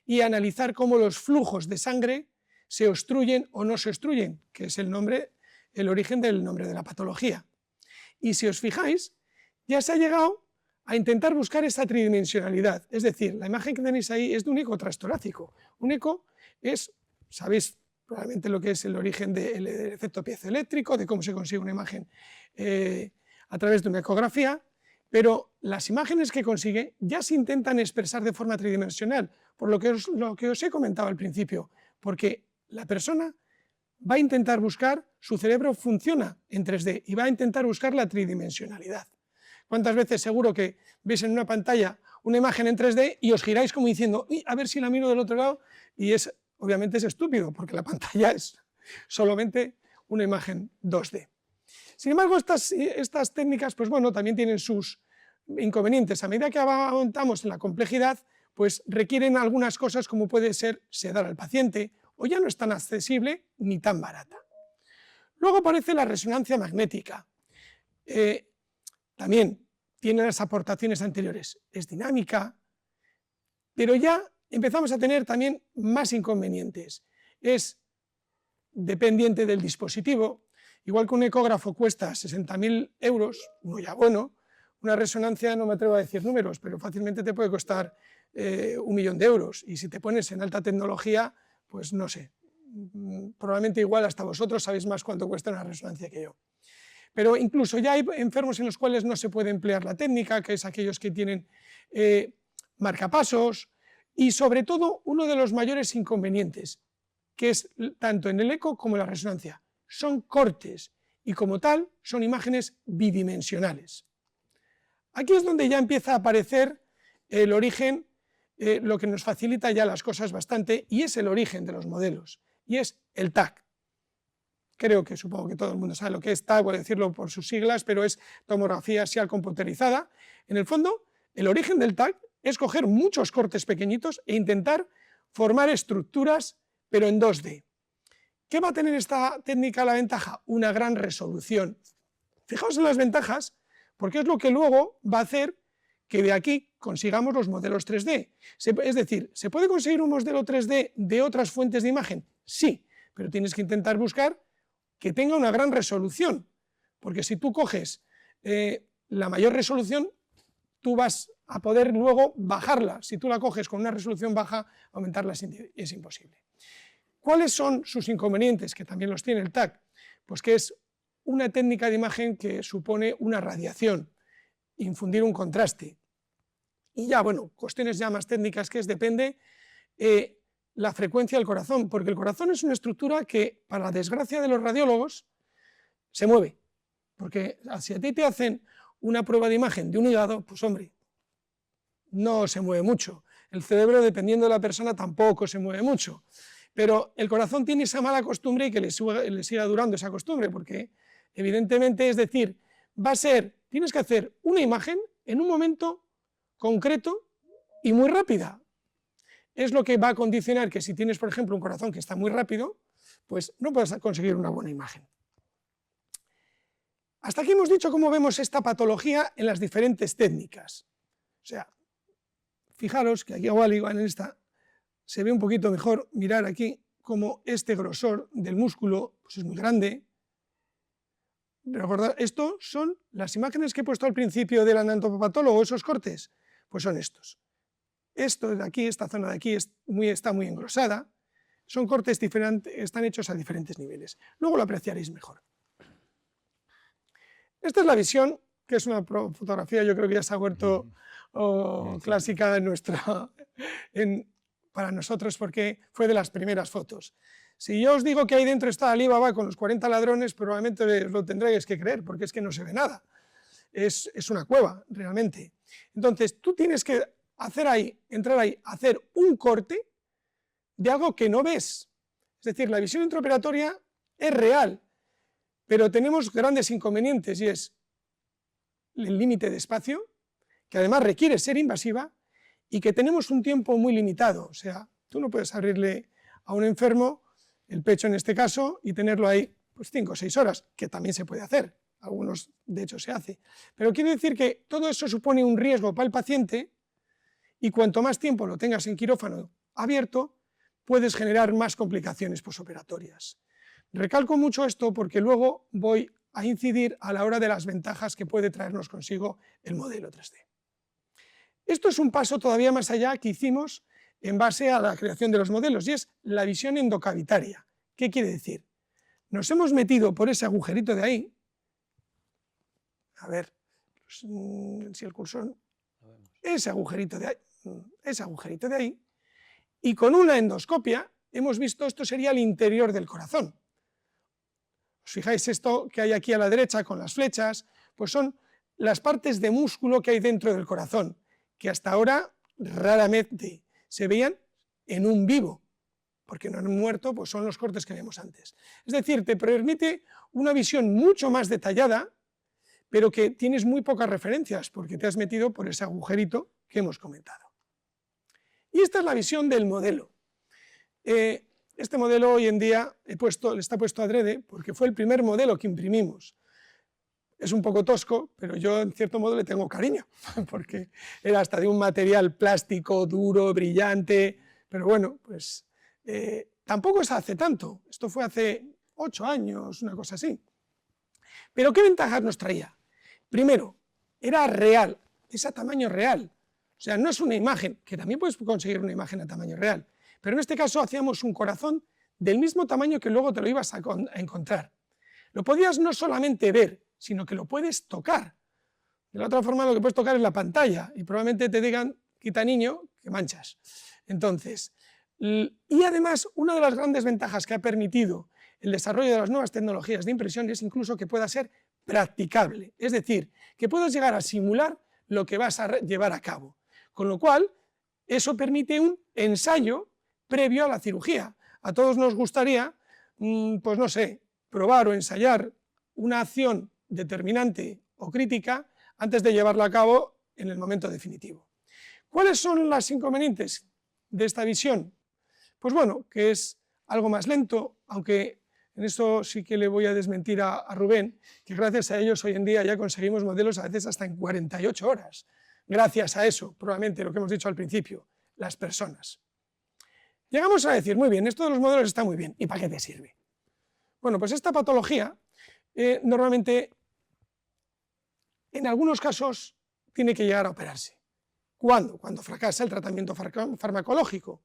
y analizar cómo los flujos de sangre se obstruyen o no se obstruyen, que es el origen del nombre de la patología. Y si os fijáis, ya se ha llegado a intentar buscar esa tridimensionalidad, es decir, la imagen que tenéis ahí es de un eco transtorácico. Un eco es, sabéis probablemente lo que es el origen del efecto piezoeléctrico, de cómo se consigue una imagen a través de una ecografía, pero las imágenes que consigue ya se intentan expresar de forma tridimensional, por lo que os he comentado al principio, porque la persona va a intentar buscar, su cerebro funciona en 3D y va a intentar buscar la tridimensionalidad. ¿Cuántas veces seguro que veis en una pantalla una imagen en 3D y os giráis como diciendo, a ver si la miro del otro lado? Y obviamente es estúpido, porque la pantalla es solamente una imagen 2D. Sin embargo, estas técnicas, pues bueno, también tienen sus inconvenientes. A medida que avanzamos en la complejidad, pues requieren algunas cosas como puede ser sedar al paciente, o ya no es tan accesible ni tan barata. Luego aparece la resonancia magnética. También tiene las aportaciones anteriores, es dinámica, pero ya empezamos a tener también más inconvenientes. Es dependiente del dispositivo, igual que un ecógrafo cuesta 60.000 euros, uno ya bueno, una resonancia no me atrevo a decir números, pero fácilmente te puede costar 1.000.000 de euros, y si te pones en alta tecnología, pues no sé, probablemente igual hasta vosotros sabéis más cuánto cuesta una resonancia que yo. Pero incluso ya hay enfermos en los cuales no se puede emplear la técnica, que es aquellos que tienen marcapasos, y sobre todo uno de los mayores inconvenientes, que es tanto en el eco como en la resonancia, son cortes, y como tal son imágenes bidimensionales. Aquí es donde ya empieza a aparecer el origen, lo que nos facilita ya las cosas bastante, y es el origen de los modelos, y es el TAC. Creo que supongo que todo el mundo sabe lo que es TAC, voy a decirlo por sus siglas, pero es tomografía axial computerizada. En el fondo, el origen del TAC es coger muchos cortes pequeñitos e intentar formar estructuras, pero en 2D. ¿Qué va a tener esta técnica la ventaja? Una gran resolución. Fijaos en las ventajas, porque es lo que luego va a hacer que de aquí consigamos los modelos 3D. Es decir, ¿se puede conseguir un modelo 3D de otras fuentes de imagen? Sí, pero tienes que intentar buscar que tenga una gran resolución, porque si tú coges la mayor resolución, tú vas a poder luego bajarla. Si tú la coges con una resolución baja, aumentarla es imposible. ¿Cuáles son sus inconvenientes? Que también los tiene el TAC. Pues que es una técnica de imagen que supone una radiación, infundir un contraste. Y ya, bueno, cuestiones ya más técnicas que depende la frecuencia del corazón, porque el corazón es una estructura que, para la desgracia de los radiólogos, se mueve. Porque si a ti te hacen una prueba de imagen de un hígado, pues hombre, no se mueve mucho. El cerebro, dependiendo de la persona, tampoco se mueve mucho. Pero el corazón tiene esa mala costumbre y que le siga durando esa costumbre, porque evidentemente, es decir, tienes que hacer una imagen en un momento concreto y muy rápida. Es lo que va a condicionar que si tienes, por ejemplo, un corazón que está muy rápido, pues no puedes conseguir una buena imagen. Hasta aquí hemos dicho cómo vemos esta patología en las diferentes técnicas. O sea, fijaros que aquí igual en esta se ve un poquito mejor mirar aquí cómo este grosor del músculo pues es muy grande. Recordad, estos son las imágenes que he puesto al principio del anatomopatólogo, esos cortes, pues son estos. Esto de aquí, esta zona de aquí está muy engrosada, son cortes diferentes, están hechos a diferentes niveles. Luego lo apreciaréis mejor. Esta es la visión, que es una fotografía, yo creo que ya se ha vuelto clásica para nosotros, porque fue de las primeras fotos. Si yo os digo que ahí dentro está Alibaba con los 40 ladrones, probablemente lo tendréis que creer, porque es que no se ve nada. Es una cueva, realmente. Entonces, tú tienes que entrar ahí, hacer un corte de algo que no ves. Es decir, la visión intraoperatoria es real, pero tenemos grandes inconvenientes, y es el límite de espacio, que además requiere ser invasiva, y que tenemos un tiempo muy limitado. O sea, tú no puedes abrirle a un enfermo el pecho en este caso y tenerlo ahí pues 5 o 6 horas, que también se puede hacer, algunos de hecho se hace. Pero quiere decir que todo eso supone un riesgo para el paciente, y cuanto más tiempo lo tengas en quirófano abierto, puedes generar más complicaciones posoperatorias. Recalco mucho esto porque luego voy a incidir a la hora de las ventajas que puede traernos consigo el modelo 3D. Esto es un paso todavía más allá que hicimos en base a la creación de los modelos, y es la visión endocavitaria. ¿Qué quiere decir? Nos hemos metido por ese agujerito de ahí, a ver si el cursor, ese agujerito de ahí, y con una endoscopia hemos visto, esto sería el interior del corazón. ¿Os fijáis esto que hay aquí a la derecha con las flechas? Pues son las partes de músculo que hay dentro del corazón, que hasta ahora raramente se veían en un vivo, porque no en un muerto, pues son los cortes que vimos antes. Es decir, te permite una visión mucho más detallada, pero que tienes muy pocas referencias porque te has metido por ese agujerito que hemos comentado. Y esta es la visión del modelo. Este modelo hoy en día le está puesto adrede porque fue el primer modelo que imprimimos. Es un poco tosco, pero yo en cierto modo le tengo cariño, porque era hasta de un material plástico, duro, brillante, pero bueno, pues tampoco es hace tanto, esto fue hace 8 años, una cosa así. Pero ¿qué ventajas nos traía? Primero, era real, es a tamaño real, o sea, no es una imagen, que también puedes conseguir una imagen a tamaño real, pero en este caso hacíamos un corazón del mismo tamaño que luego te lo ibas a encontrar. Lo podías no solamente ver, sino que lo puedes tocar. De la otra forma lo que puedes tocar es la pantalla y probablemente te digan, quita niño, que manchas. Entonces, y además una de las grandes ventajas que ha permitido el desarrollo de las nuevas tecnologías de impresión es incluso que pueda ser practicable, es decir, que puedas llegar a simular lo que vas a llevar a cabo, con lo cual eso permite un ensayo previo a la cirugía. A todos nos gustaría, pues no sé, probar o ensayar una acción determinante o crítica antes de llevarla a cabo en el momento definitivo. ¿Cuáles son los inconvenientes de esta visión? Pues bueno, que es algo más lento, aunque en eso sí que le voy a desmentir a Rubén, que gracias a ellos hoy en día ya conseguimos modelos a veces hasta en 48 horas. Gracias a eso, probablemente lo que hemos dicho al principio, las personas. Llegamos a decir, muy bien, esto de los modelos está muy bien, ¿y para qué te sirve? Bueno, pues esta patología normalmente, en algunos casos, tiene que llegar a operarse. ¿Cuándo? Cuando fracasa el tratamiento farmacológico.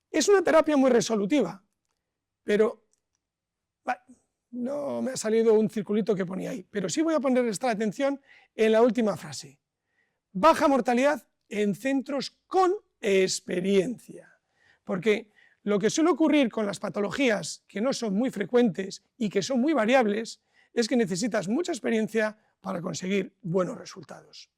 Es una terapia muy resolutiva, pero no me ha salido un circulito que ponía ahí, pero sí voy a poner esta atención en la última frase. Baja mortalidad en centros con experiencia, porque lo que suele ocurrir con las patologías que no son muy frecuentes y que son muy variables es que necesitas mucha experiencia para conseguir buenos resultados.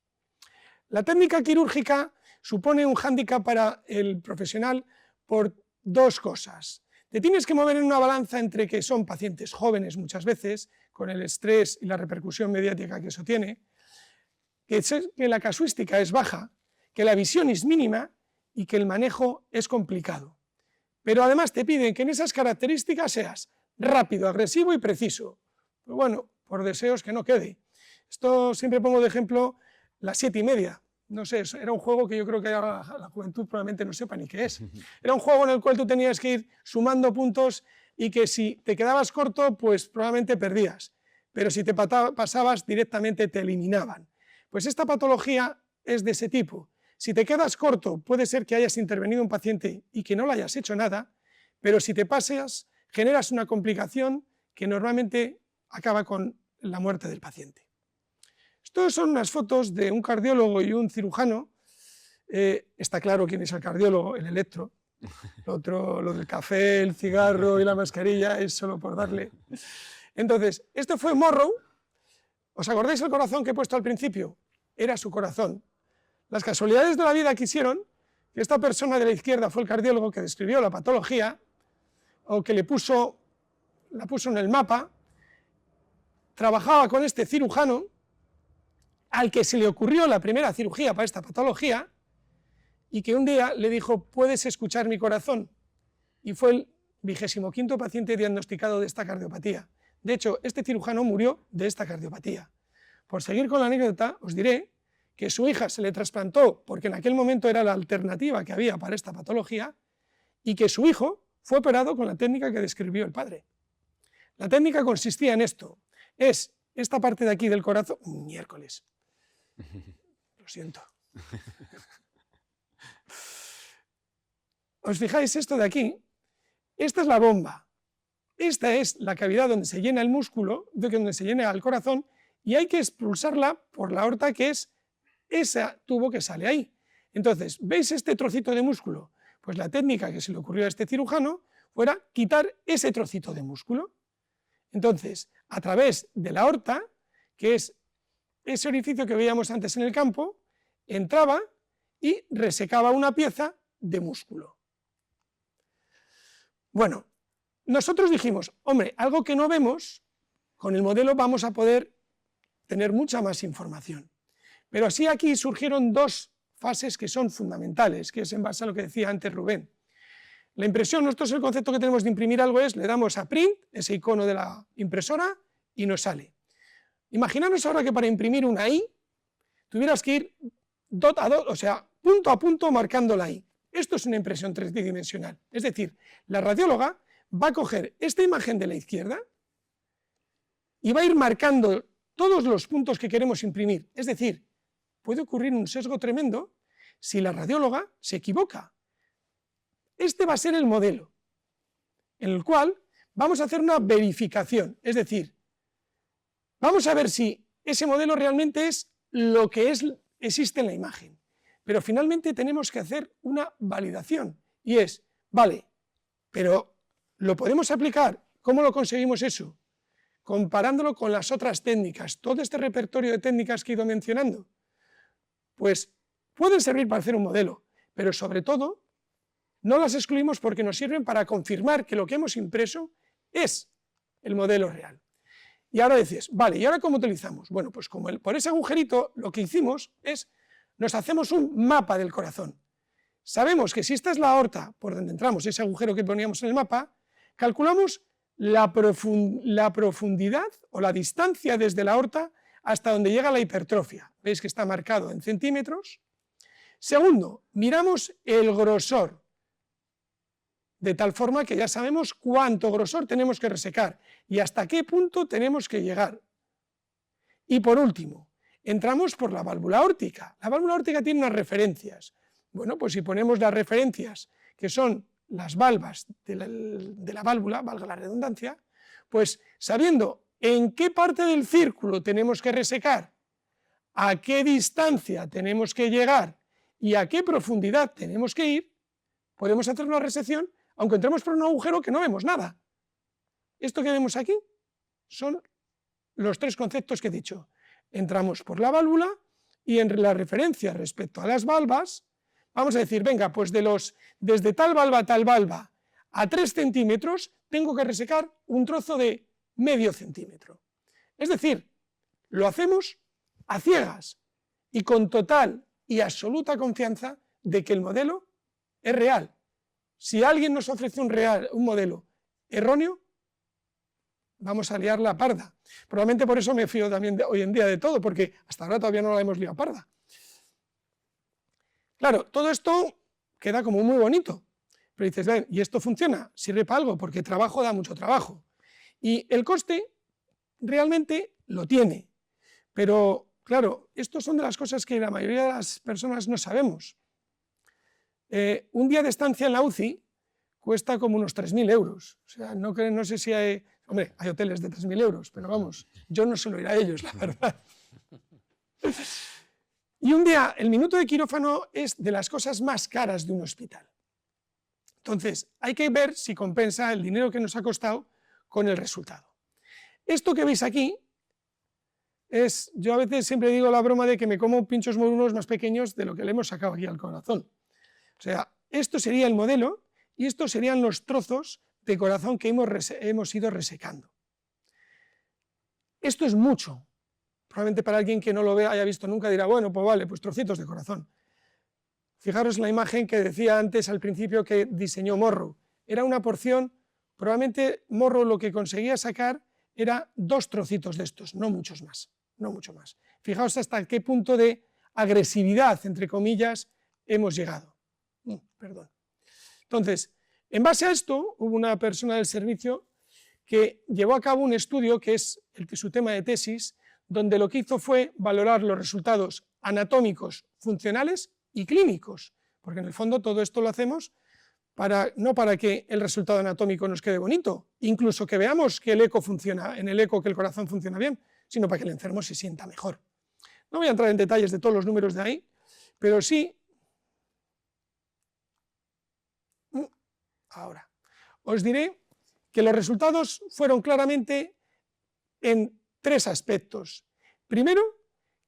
La técnica quirúrgica supone un hándicap para el profesional por dos cosas. Te tienes que mover en una balanza entre que son pacientes jóvenes muchas veces, con el estrés y la repercusión mediática que eso tiene, que la casuística es baja, que la visión es mínima y que el manejo es complicado. Pero además te piden que en esas características seas rápido, agresivo y preciso. Pues bueno, por deseos que no quede. Esto siempre pongo de ejemplo las 7:30. No sé, era un juego que yo creo que ahora la juventud probablemente no sepa ni qué es. Era un juego en el cual tú tenías que ir sumando puntos y que si te quedabas corto, pues probablemente perdías. Pero si te pasabas, directamente te eliminaban. Pues esta patología es de ese tipo. Si te quedas corto, puede ser que hayas intervenido un paciente y que no le hayas hecho nada, pero si te pasas, generas una complicación que normalmente acaba con la muerte del paciente. Estas son unas fotos de un cardiólogo y un cirujano. Está claro quién es el cardiólogo, el electro. Lo otro, lo del café, el cigarro y la mascarilla, es solo por darle. Entonces, esto fue Morrow. ¿Os acordáis el corazón que he puesto al principio? Era su corazón. Las casualidades de la vida quisieron que esta persona de la izquierda fue el cardiólogo que describió la patología, o que la puso en el mapa, trabajaba con este cirujano, al que se le ocurrió la primera cirugía para esta patología, y que un día le dijo, ¿puedes escuchar mi corazón? Y fue el 25º paciente diagnosticado de esta cardiopatía. De hecho, este cirujano murió de esta cardiopatía. Por seguir con la anécdota, os diré que su hija se le trasplantó porque en aquel momento era la alternativa que había para esta patología, y que su hijo fue operado con la técnica que describió el padre. La técnica consistía en esto, es esta parte de aquí del corazón, miércoles, lo siento. ¿Os fijáis esto de aquí? Esta es la bomba, esta es la cavidad donde se llena el músculo, donde se llena el corazón, y hay que expulsarla por la aorta, que es ese tubo que sale ahí. Entonces, ¿veis este trocito de músculo? Pues la técnica que se le ocurrió a este cirujano fuera quitar ese trocito de músculo. Entonces, a través de la aorta, que es ese orificio que veíamos antes en el campo, entraba y resecaba una pieza de músculo. Bueno, nosotros dijimos, hombre, algo que no vemos, con el modelo vamos a poder tener mucha más información. Pero así aquí surgieron dos fases que son fundamentales, que es en base a lo que decía antes Rubén. La impresión, nosotros el concepto que tenemos de imprimir algo es, le damos a print, ese icono de la impresora, y nos sale. Imaginaros ahora que para imprimir una I, tuvieras que ir dot a dot, o sea, punto a punto marcando la I. Esto es una impresión tridimensional. Es decir, la radióloga va a coger esta imagen de la izquierda y va a ir marcando todos los puntos que queremos imprimir. Es decir, puede ocurrir un sesgo tremendo si la radióloga se equivoca. Este va a ser el modelo, en el cual vamos a hacer una verificación, es decir, vamos a ver si ese modelo realmente es lo que existe en la imagen. Pero finalmente tenemos que hacer una validación, y es, vale, pero ¿lo podemos aplicar? ¿Cómo lo conseguimos eso? Comparándolo con las otras técnicas, todo este repertorio de técnicas que he ido mencionando, pues pueden servir para hacer un modelo, pero sobre todo no las excluimos porque nos sirven para confirmar que lo que hemos impreso es el modelo real. Y ahora dices, vale, ¿y ahora cómo utilizamos? Bueno, pues como por ese agujerito lo que hicimos es, nos hacemos un mapa del corazón. Sabemos que si esta es la aorta por donde entramos, ese agujero que poníamos en el mapa, calculamos la profundidad o la distancia desde la aorta hasta donde llega la hipertrofia. Veis que está marcado en centímetros. Segundo, miramos el grosor, de tal forma que ya sabemos cuánto grosor tenemos que resecar y hasta qué punto tenemos que llegar. Y por último, entramos por la válvula aórtica. La válvula aórtica tiene unas referencias. Bueno, pues si ponemos las referencias, que son las valvas de la válvula, valga la redundancia, pues sabiendo en qué parte del círculo tenemos que resecar, a qué distancia tenemos que llegar y a qué profundidad tenemos que ir, podemos hacer una resección aunque entremos por un agujero que no vemos nada. Esto que vemos aquí son los tres conceptos que he dicho. Entramos por la válvula y en la referencia respecto a las valvas, vamos a decir, venga, pues desde tal valva a tal valva a 3 centímetros tengo que resecar un trozo de medio centímetro. Es decir, lo hacemos a ciegas y con total y absoluta confianza de que el modelo es real. Si alguien nos ofrece un modelo erróneo, vamos a liar la parda. Probablemente por eso me fío también hoy en día de todo, porque hasta ahora todavía no la hemos liado parda. Claro, todo esto queda como muy bonito, pero dices, ven, ¿y esto funciona? ¿Sirve para algo? Porque trabajo da mucho trabajo. Y el coste realmente lo tiene, pero claro, estos son de las cosas que la mayoría de las personas no sabemos. Un día de estancia en la UCI cuesta como unos 3.000 euros. O sea, no sé si hay... Hombre, hay hoteles de 3.000 euros, pero vamos, yo no suelo ir a ellos, la verdad. Y un día, el minuto de quirófano es de las cosas más caras de un hospital. Entonces, hay que ver si compensa el dinero que nos ha costado con el resultado. Esto que veis aquí es, yo a veces siempre digo la broma de que me como pinchos morunos más pequeños de lo que le hemos sacado aquí al corazón. O sea, esto sería el modelo y estos serían los trozos de corazón que hemos ido resecando. Esto es mucho. Probablemente para alguien que no lo haya visto nunca dirá, bueno, pues vale, pues trocitos de corazón. Fijaros la imagen que decía antes al principio que diseñó Morrow. Era una porción, probablemente Morrow lo que conseguía sacar era 2 trocitos de estos, no muchos más, no mucho más. Fijaos hasta qué punto de agresividad, entre comillas, hemos llegado. Perdón. Entonces, en base a esto, hubo una persona del servicio que llevó a cabo un estudio que es su tema de tesis, donde lo que hizo fue valorar los resultados anatómicos, funcionales y clínicos, porque en el fondo todo esto lo hacemos no para que el resultado anatómico nos quede bonito, incluso que veamos que el eco funciona, en el eco que el corazón funciona bien, sino para que el enfermo se sienta mejor. No voy a entrar en detalles de todos los números de ahí, pero sí, ahora, os diré que los resultados fueron claramente en 3 aspectos. Primero,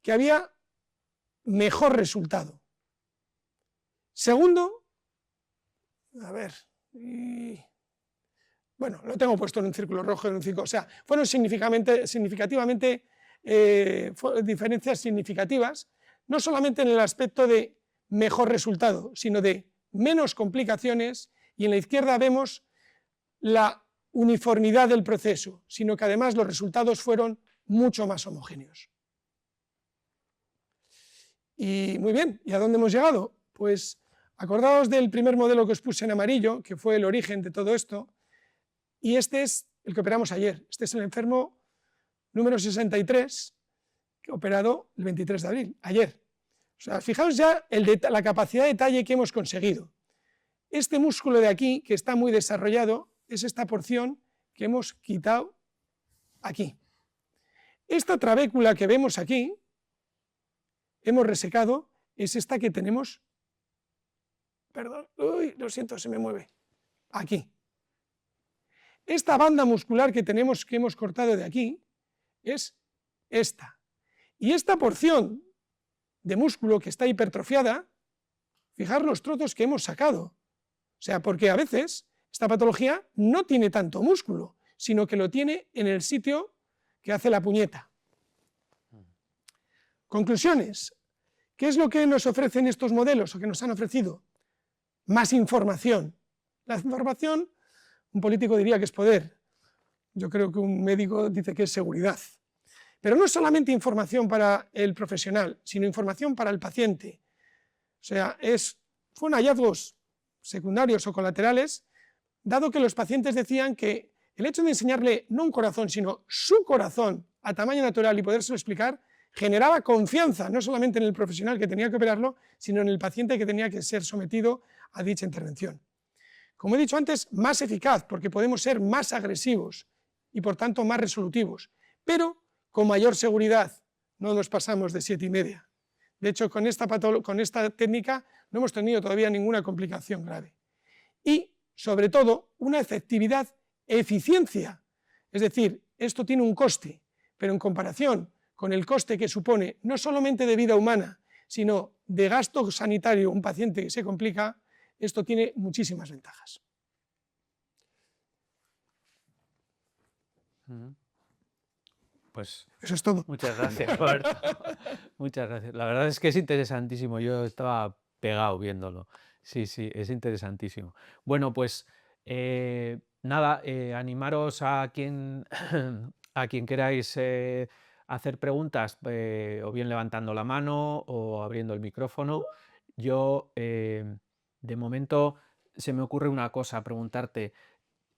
que había mejor resultado. Segundo, a ver, bueno, lo tengo puesto en un círculo rojo, en un círculo, o sea, fueron significativamente diferencias significativas, no solamente en el aspecto de mejor resultado, sino de menos complicaciones, y en la izquierda vemos la uniformidad del proceso, sino que además los resultados fueron mucho más homogéneos. Y muy bien, ¿y a dónde hemos llegado? Pues acordaos del primer modelo que os puse en amarillo, que fue el origen de todo esto, y este es el que operamos ayer. Este es el enfermo número 63, que operado el 23 de abril, ayer. O sea, fijaos ya la capacidad de detalle que hemos conseguido. Este músculo de aquí, que está muy desarrollado, es esta porción que hemos quitado aquí. Esta trabécula que vemos aquí, hemos resecado, es esta que tenemos, perdón, uy, lo siento, se me mueve, aquí. Esta banda muscular que hemos cortado de aquí, es esta. Y esta porción de músculo que está hipertrofiada, fijar los trozos que hemos sacado. O sea, porque a veces esta patología no tiene tanto músculo, sino que lo tiene en el sitio que hace la puñeta. Conclusiones. ¿Qué es lo que nos ofrecen estos modelos o que nos han ofrecido? Más información. La información, un político diría que es poder. Yo creo que un médico dice que es seguridad. Pero no es solamente información para el profesional, sino información para el paciente. O sea, fueron hallazgos secundarios o colaterales, dado que los pacientes decían que el hecho de enseñarle no un corazón, sino su corazón a tamaño natural y podérselo explicar, generaba confianza, no solamente en el profesional que tenía que operarlo, sino en el paciente que tenía que ser sometido a dicha intervención. Como he dicho antes, más eficaz, porque podemos ser más agresivos y por tanto más resolutivos, pero con mayor seguridad, no nos pasamos de 7,5. De hecho, con esta técnica no hemos tenido todavía ninguna complicación grave. Y, sobre todo, una efectividad, eficiencia. Es decir, esto tiene un coste, pero en comparación con el coste que supone no solamente de vida humana, sino de gasto sanitario, un paciente que se complica, esto tiene muchísimas ventajas. Pues eso es todo. Muchas gracias, Roberto. Muchas gracias. La verdad es que es interesantísimo. Yo estaba pegado viéndolo. Sí, sí, es interesantísimo. Bueno, pues nada, animaros a quien queráis hacer preguntas, o bien levantando la mano o abriendo el micrófono. Yo, de momento, se me ocurre una cosa, preguntarte,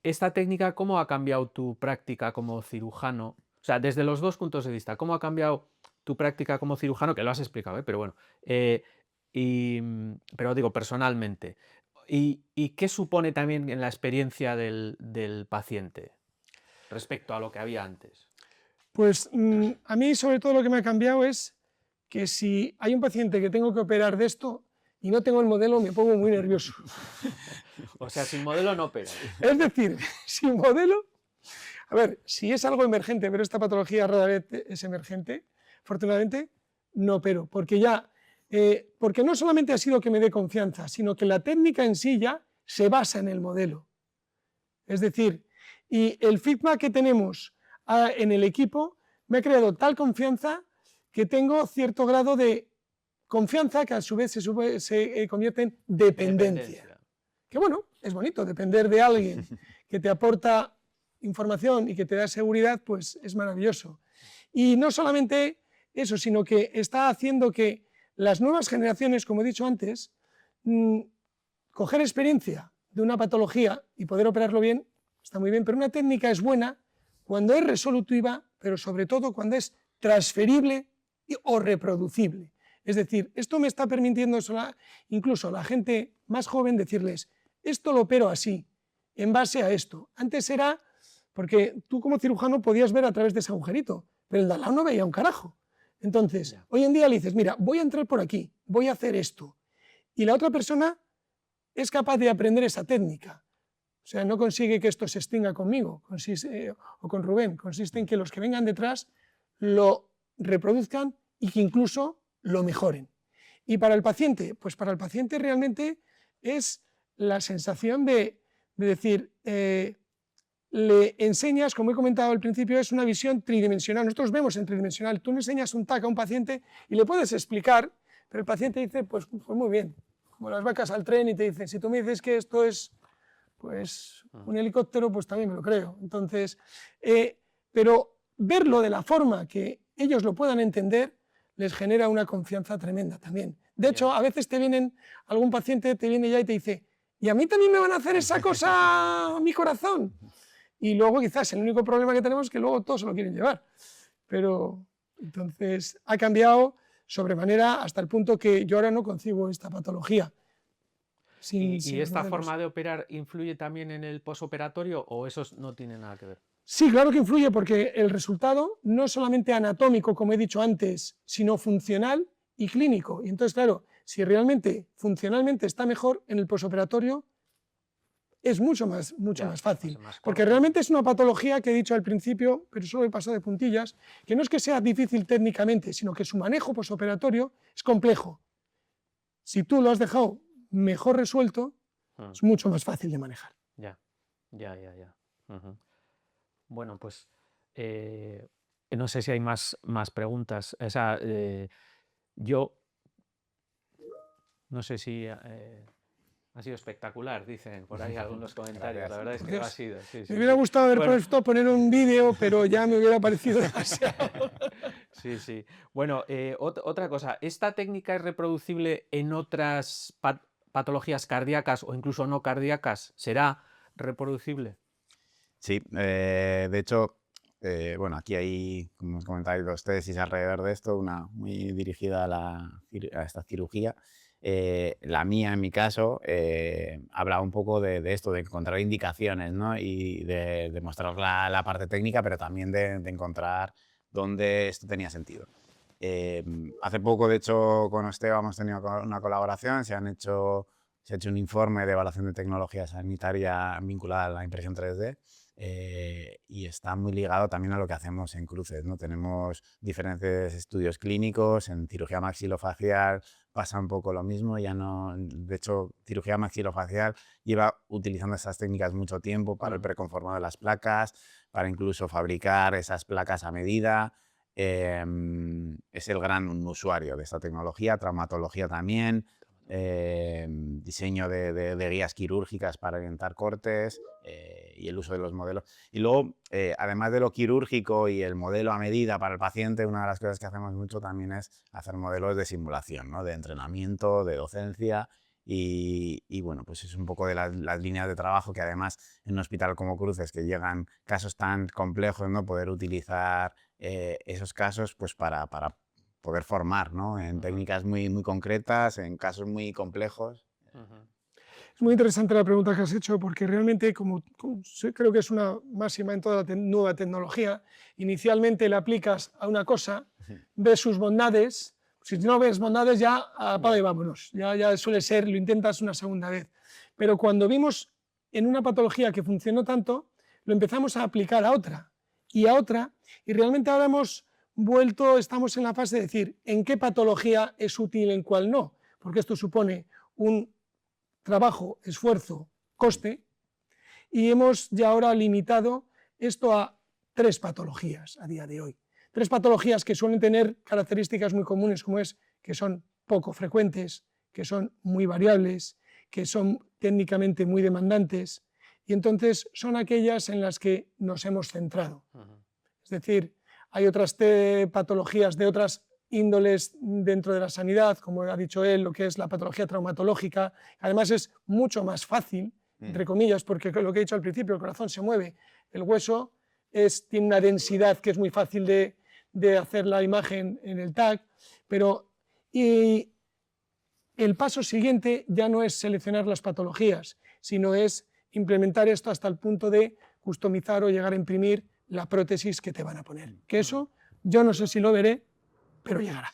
¿esta técnica cómo ha cambiado tu práctica como cirujano? O sea, desde los dos puntos de vista, ¿cómo ha cambiado tu práctica como cirujano? Que lo has explicado, pero bueno, pero digo personalmente. ¿Y qué supone también en la experiencia del paciente respecto a lo que había antes? Pues a mí sobre todo lo que me ha cambiado es que si hay un paciente que tengo que operar de esto y no tengo el modelo, me pongo muy nervioso. O sea, sin modelo no opera. Es decir, sin modelo, a ver, si es algo emergente, pero esta patología rara vez es emergente, afortunadamente no opero, porque porque no solamente ha sido que me dé confianza, sino que la técnica en sí ya se basa en el modelo. Es decir, y el feedback que tenemos en el equipo me ha creado tal confianza que tengo cierto grado de confianza que a su vez se convierte en dependencia. Que bueno, es bonito, depender de alguien que te aporta información y que te da seguridad, pues es maravilloso. Y no solamente eso, sino que está haciendo que las nuevas generaciones, como he dicho antes, coger experiencia de una patología y poder operarlo bien, está muy bien, pero una técnica es buena cuando es resolutiva, pero sobre todo cuando es transferible o reproducible. Es decir, esto me está permitiendo incluso a la gente más joven decirles, esto lo opero así, en base a esto. Antes era, porque tú como cirujano podías ver a través de ese agujerito, pero el de al lado no veía un carajo. Entonces, hoy en día le dices, mira, voy a entrar por aquí, voy a hacer esto. Y la otra persona es capaz de aprender esa técnica. O sea, no consigue que esto se extinga conmigo o con Rubén. Consiste en que los que vengan detrás lo reproduzcan y que incluso lo mejoren. Y para el paciente, pues para el paciente realmente es la sensación de decir, le enseñas, como he comentado al principio, es una visión tridimensional. Nosotros vemos en tridimensional. Tú le enseñas un TAC a un paciente y le puedes explicar, pero el paciente dice, pues muy bien, como las vacas al tren, y te dice, si tú me dices que esto es pues un helicóptero, pues también me lo creo. Entonces, pero verlo de la forma que ellos lo puedan entender les genera una confianza tremenda también. De hecho, a veces algún paciente te viene ya y te dice, ¿y a mí también me van a hacer esa cosa a mi corazón? Y luego quizás el único problema que tenemos es que luego todos se lo quieren llevar. Pero entonces ha cambiado sobremanera hasta el punto que yo ahora no concibo esta patología. ¿Y esta forma de operar influye también en el posoperatorio o eso no tiene nada que ver? Sí, claro que influye, porque el resultado no es solamente anatómico, como he dicho antes, sino funcional y clínico. Y entonces, claro, si realmente funcionalmente está mejor, en el posoperatorio es mucho más fácil. Porque realmente es una patología que he dicho al principio, pero solo he pasado de puntillas, que no es que sea difícil técnicamente, sino que su manejo posoperatorio es complejo. Si tú lo has dejado mejor resuelto, es mucho más fácil de manejar. Ya. Bueno, pues no sé si hay más preguntas. O sea, yo no sé si ha sido espectacular, dicen por ahí algunos comentarios. La verdad es que lo ha sido. Sí, me hubiera gustado haber poner un vídeo, pero ya me hubiera parecido demasiado. Sí. Bueno, otra cosa, ¿esta técnica es reproducible en otras patologías cardíacas o incluso no cardíacas? ¿Será reproducible? Sí, de hecho, bueno, aquí hay, como os comentáis, dos tesis alrededor de esto, una muy dirigida a esta cirugía. La mía, en mi caso, habla un poco de esto, de encontrar indicaciones, ¿no? Y de mostrar la parte técnica, pero también de encontrar dónde esto tenía sentido. Hace poco, de hecho, con Esteba hemos tenido una colaboración, se ha hecho un informe de evaluación de tecnología sanitaria vinculada a la impresión 3D. Y está muy ligado también a lo que hacemos en Cruces, ¿no? Tenemos diferentes estudios clínicos, en cirugía maxilofacial pasa un poco lo mismo, ya no, de hecho, cirugía maxilofacial lleva utilizando esas técnicas mucho tiempo para el preconformado de las placas, para incluso fabricar esas placas a medida. Es el gran usuario de esta tecnología, traumatología también, diseño de guías quirúrgicas para orientar cortes y el uso de los modelos. Y luego, además de lo quirúrgico y el modelo a medida para el paciente, una de las cosas que hacemos mucho también es hacer modelos de simulación, ¿no? De entrenamiento, de docencia. Y bueno, pues es un poco de las líneas de trabajo que además en un hospital como Cruces, que llegan casos tan complejos, ¿no? Poder utilizar esos casos pues para poder formar, ¿no? En técnicas muy concretas, en casos muy complejos. Es muy interesante la pregunta que has hecho, porque realmente, como creo que es una máxima en toda la nueva tecnología, inicialmente la aplicas a una cosa, ves sus bondades, si no ves bondades ya apaga y vámonos, ya suele ser, lo intentas una segunda vez. Pero cuando vimos en una patología que funcionó tanto, lo empezamos a aplicar a otra, y realmente ahora estamos en la fase de decir en qué patología es útil y en cuál no, porque esto supone un trabajo, esfuerzo, coste, y hemos ya ahora limitado esto a 3 patologías a día de hoy. 3 patologías que suelen tener características muy comunes, como es que son poco frecuentes, que son muy variables, que son técnicamente muy demandantes, y entonces son aquellas en las que nos hemos centrado. Es decir, hay otras patologías de otras índoles dentro de la sanidad, como ha dicho él, lo que es la patología traumatológica. Además es mucho más fácil, entre comillas, porque lo que he dicho al principio, el corazón se mueve, el hueso tiene una densidad que es muy fácil de hacer la imagen en el TAC, pero el paso siguiente ya no es seleccionar las patologías, sino es implementar esto hasta el punto de customizar o llegar a imprimir la prótesis que te van a poner. Que eso, yo no sé si lo veré, pero llegará.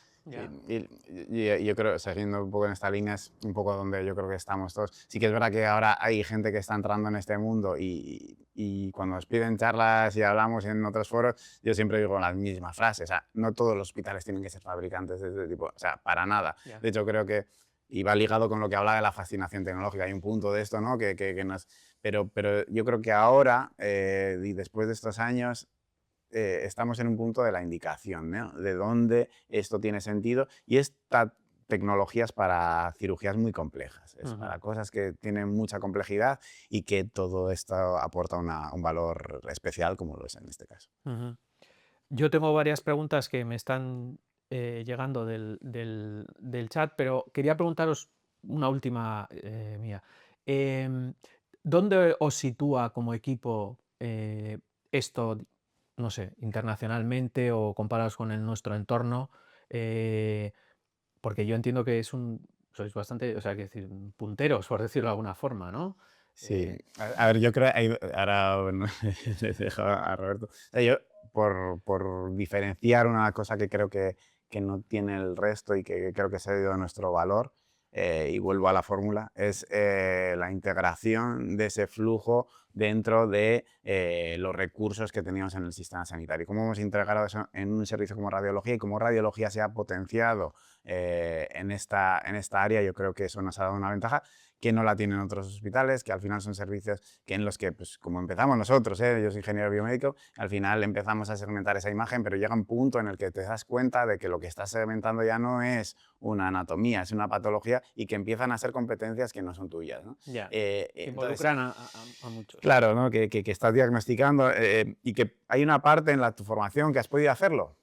Y yo creo, siguiendo un poco en esta línea, es un poco donde yo creo que estamos todos. Sí que es verdad que ahora hay gente que está entrando en este mundo y cuando nos piden charlas y hablamos en otros foros, yo siempre digo las mismas frases. O sea, no todos los hospitales tienen que ser fabricantes de este tipo, o sea, para nada. De hecho, creo que Y va ligado con lo que habla de la fascinación tecnológica. Hay un punto de esto, ¿no? Pero yo creo que ahora, y después de estos años, estamos en un punto de la indicación, ¿no? De dónde esto tiene sentido. Y esta tecnología es para cirugías muy complejas, es para cosas que tienen mucha complejidad y que todo esto aporta un valor especial, como lo es en este caso. Yo tengo varias preguntas que me están llegando del chat, pero quería preguntaros una última mía. Em, ¿Dónde os sitúa como equipo esto, no sé, internacionalmente o comparados con nuestro entorno? Porque yo entiendo que sois bastante, o sea, que decir, punteros, por decirlo de alguna forma, ¿no? Sí, a ver, yo creo, ahora bueno, les dejo a Roberto. O sea, yo, por diferenciar una cosa que creo que no tiene el resto y que creo que se ha ido a nuestro valor, y vuelvo a la fórmula, es la integración de ese flujo dentro de los recursos que teníamos en el sistema sanitario. Cómo hemos integrado eso en un servicio como radiología y cómo radiología se ha potenciado en esta área, yo creo que eso nos ha dado una ventaja que no la tienen otros hospitales, que al final son servicios en los que, pues, como empezamos nosotros, yo soy ingeniero biomédico, al final empezamos a segmentar esa imagen, pero llega un punto en el que te das cuenta de que lo que estás segmentando ya no es una anatomía, es una patología y que empiezan a ser competencias que no son tuyas, ¿no? Ya, Entonces, involucran a muchos. claro, ¿no? que estás diagnosticando y que hay una parte en tu formación que has podido hacerlo,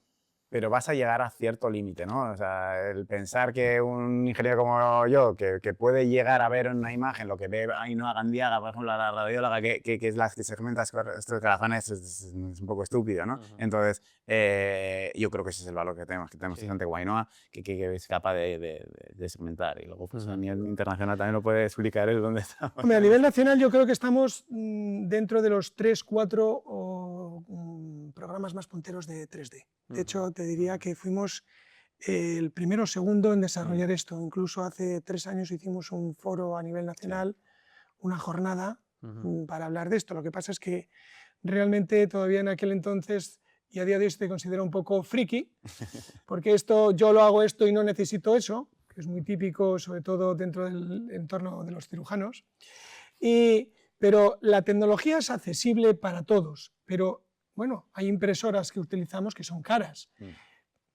pero vas a llegar a cierto límite, ¿no? O sea, el pensar que un ingeniero como yo, que puede llegar a ver en una imagen lo que ve Ainhoa Gandiaga, por ejemplo, la radióloga, que es la que segmenta estos corazones, es un poco estúpido, ¿no? Entonces, yo creo que ese es el valor que tenemos Sí. ante Ainhoa, que es capaz de segmentar. Y luego, pues, a nivel internacional también lo puede explicar él dónde estamos. Hombre, a nivel nacional yo creo que estamos dentro de los 3, 4 programas más punteros de 3D. De hecho, te diría que fuimos el primero o segundo en desarrollar esto. Incluso hace 3 años hicimos un foro a nivel nacional, una jornada para hablar de esto. Lo que pasa es que realmente todavía en aquel entonces y a día de hoy se te considera un poco friki, porque yo lo hago esto y no necesito eso, que es muy típico, sobre todo dentro del entorno de los cirujanos. Pero la tecnología es accesible para todos, pero bueno, hay impresoras que utilizamos que son caras.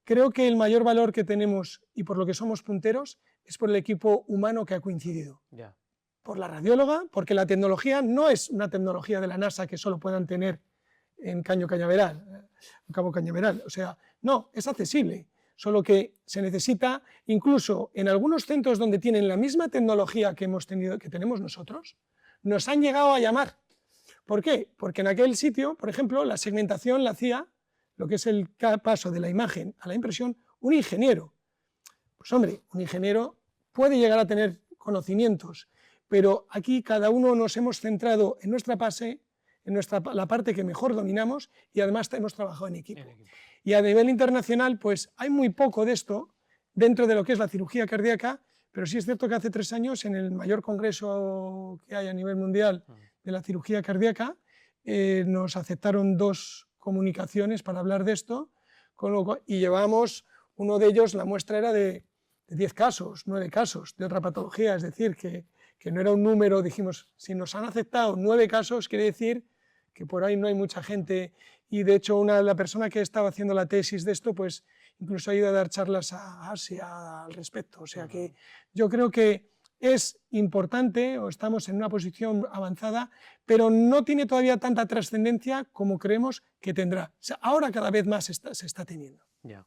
Creo que el mayor valor que tenemos y por lo que somos punteros es por el equipo humano que ha coincidido. Ya. Por la radióloga, porque la tecnología no es una tecnología de la NASA que solo puedan tener en Cabo Cañaveral. O sea, no, es accesible, solo que se necesita, incluso en algunos centros donde tienen la misma tecnología que tenemos nosotros, nos han llegado a llamar. ¿Por qué? Porque en aquel sitio, por ejemplo, la segmentación la hacía, lo que es el paso de la imagen a la impresión, un ingeniero. Pues hombre, un ingeniero puede llegar a tener conocimientos, pero aquí cada uno nos hemos centrado en nuestra base, en la parte que mejor dominamos y además hemos trabajado en equipo. Y a nivel internacional, pues hay muy poco de esto dentro de lo que es la cirugía cardíaca, pero sí es cierto que hace 3 años en el mayor congreso que hay a nivel mundial de la cirugía cardíaca nos aceptaron 2 comunicaciones para hablar de esto y llevamos, uno de ellos, la muestra era de 10 casos, 9 casos de otra patología, es decir, que no era un número, dijimos, si nos han aceptado 9 casos, quiere decir que por ahí no hay mucha gente, y de hecho la persona que estaba haciendo la tesis de esto, pues incluso ha ido a dar charlas a Asia al respecto, o sea que yo creo que es importante, o estamos en una posición avanzada, pero no tiene todavía tanta trascendencia como creemos que tendrá. O sea, ahora cada vez más se está teniendo. Ya.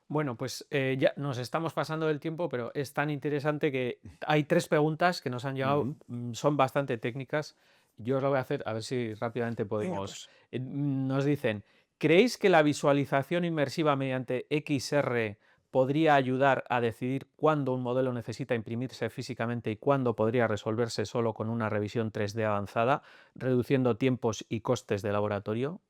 Bueno, pues ya nos estamos pasando del tiempo, pero es tan interesante que hay 3 preguntas que nos han llegado, son bastante técnicas. Yo os lo voy a hacer, a ver si rápidamente podemos. Nos dicen, ¿creéis que la visualización inmersiva mediante XR podría ayudar a decidir cuándo un modelo necesita imprimirse físicamente y cuándo podría resolverse solo con una revisión 3D avanzada, reduciendo tiempos y costes de laboratorio?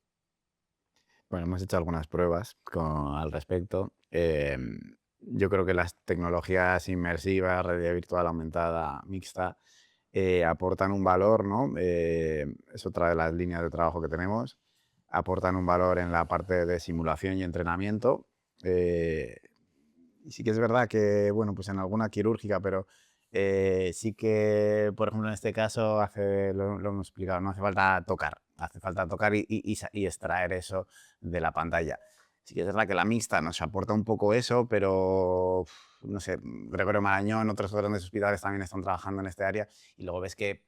Bueno, hemos hecho algunas pruebas al respecto. Yo creo que las tecnologías inmersivas, realidad virtual aumentada, mixta, aportan un valor, ¿no? Es otra de las líneas de trabajo que tenemos. Aportan un valor en la parte de simulación y entrenamiento. Y sí que es verdad que, bueno, pues en alguna quirúrgica, pero sí que, por ejemplo, en este caso, lo hemos explicado, no hace falta tocar, hace falta tocar y extraer eso de la pantalla. Sí que es verdad que la mixta nos aporta un poco eso, pero no sé, Gregorio Marañón, otros grandes hospitales también están trabajando en este área y luego ves que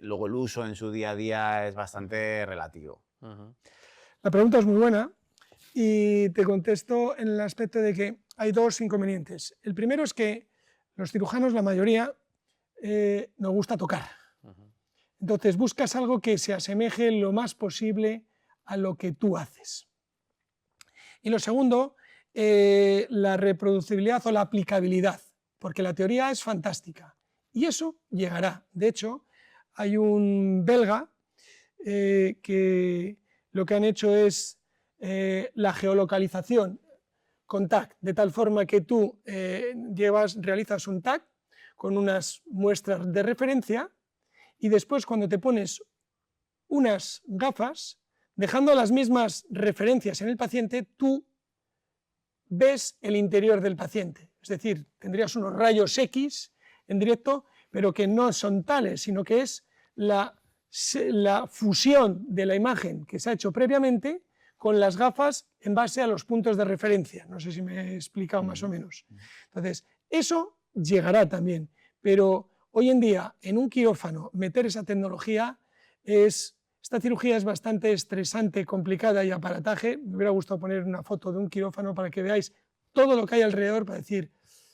luego el uso en su día a día es bastante relativo. La pregunta es muy buena y te contesto en el aspecto de que hay dos inconvenientes. El primero es que los cirujanos, la mayoría, nos gusta tocar. Entonces buscas algo que se asemeje lo más posible a lo que tú haces. Y lo segundo, la reproducibilidad o la aplicabilidad, porque la teoría es fantástica y eso llegará. De hecho, hay un belga que lo que han hecho es la geolocalización con tag, de tal forma que tú realizas un tag con unas muestras de referencia y después cuando te pones unas gafas, dejando las mismas referencias en el paciente, tú ves el interior del paciente. Es decir, tendrías unos rayos X en directo, pero que no son tales, sino que es la fusión de la imagen que se ha hecho previamente con las gafas en base a los puntos de referencia. No sé si me he explicado más o menos. Entonces, eso llegará también, pero hoy en día en un quirófano meter esa tecnología esta cirugía es bastante estresante, complicada y aparataje. Me hubiera gustado poner una foto de un quirófano para que veáis todo lo que hay alrededor, para decir,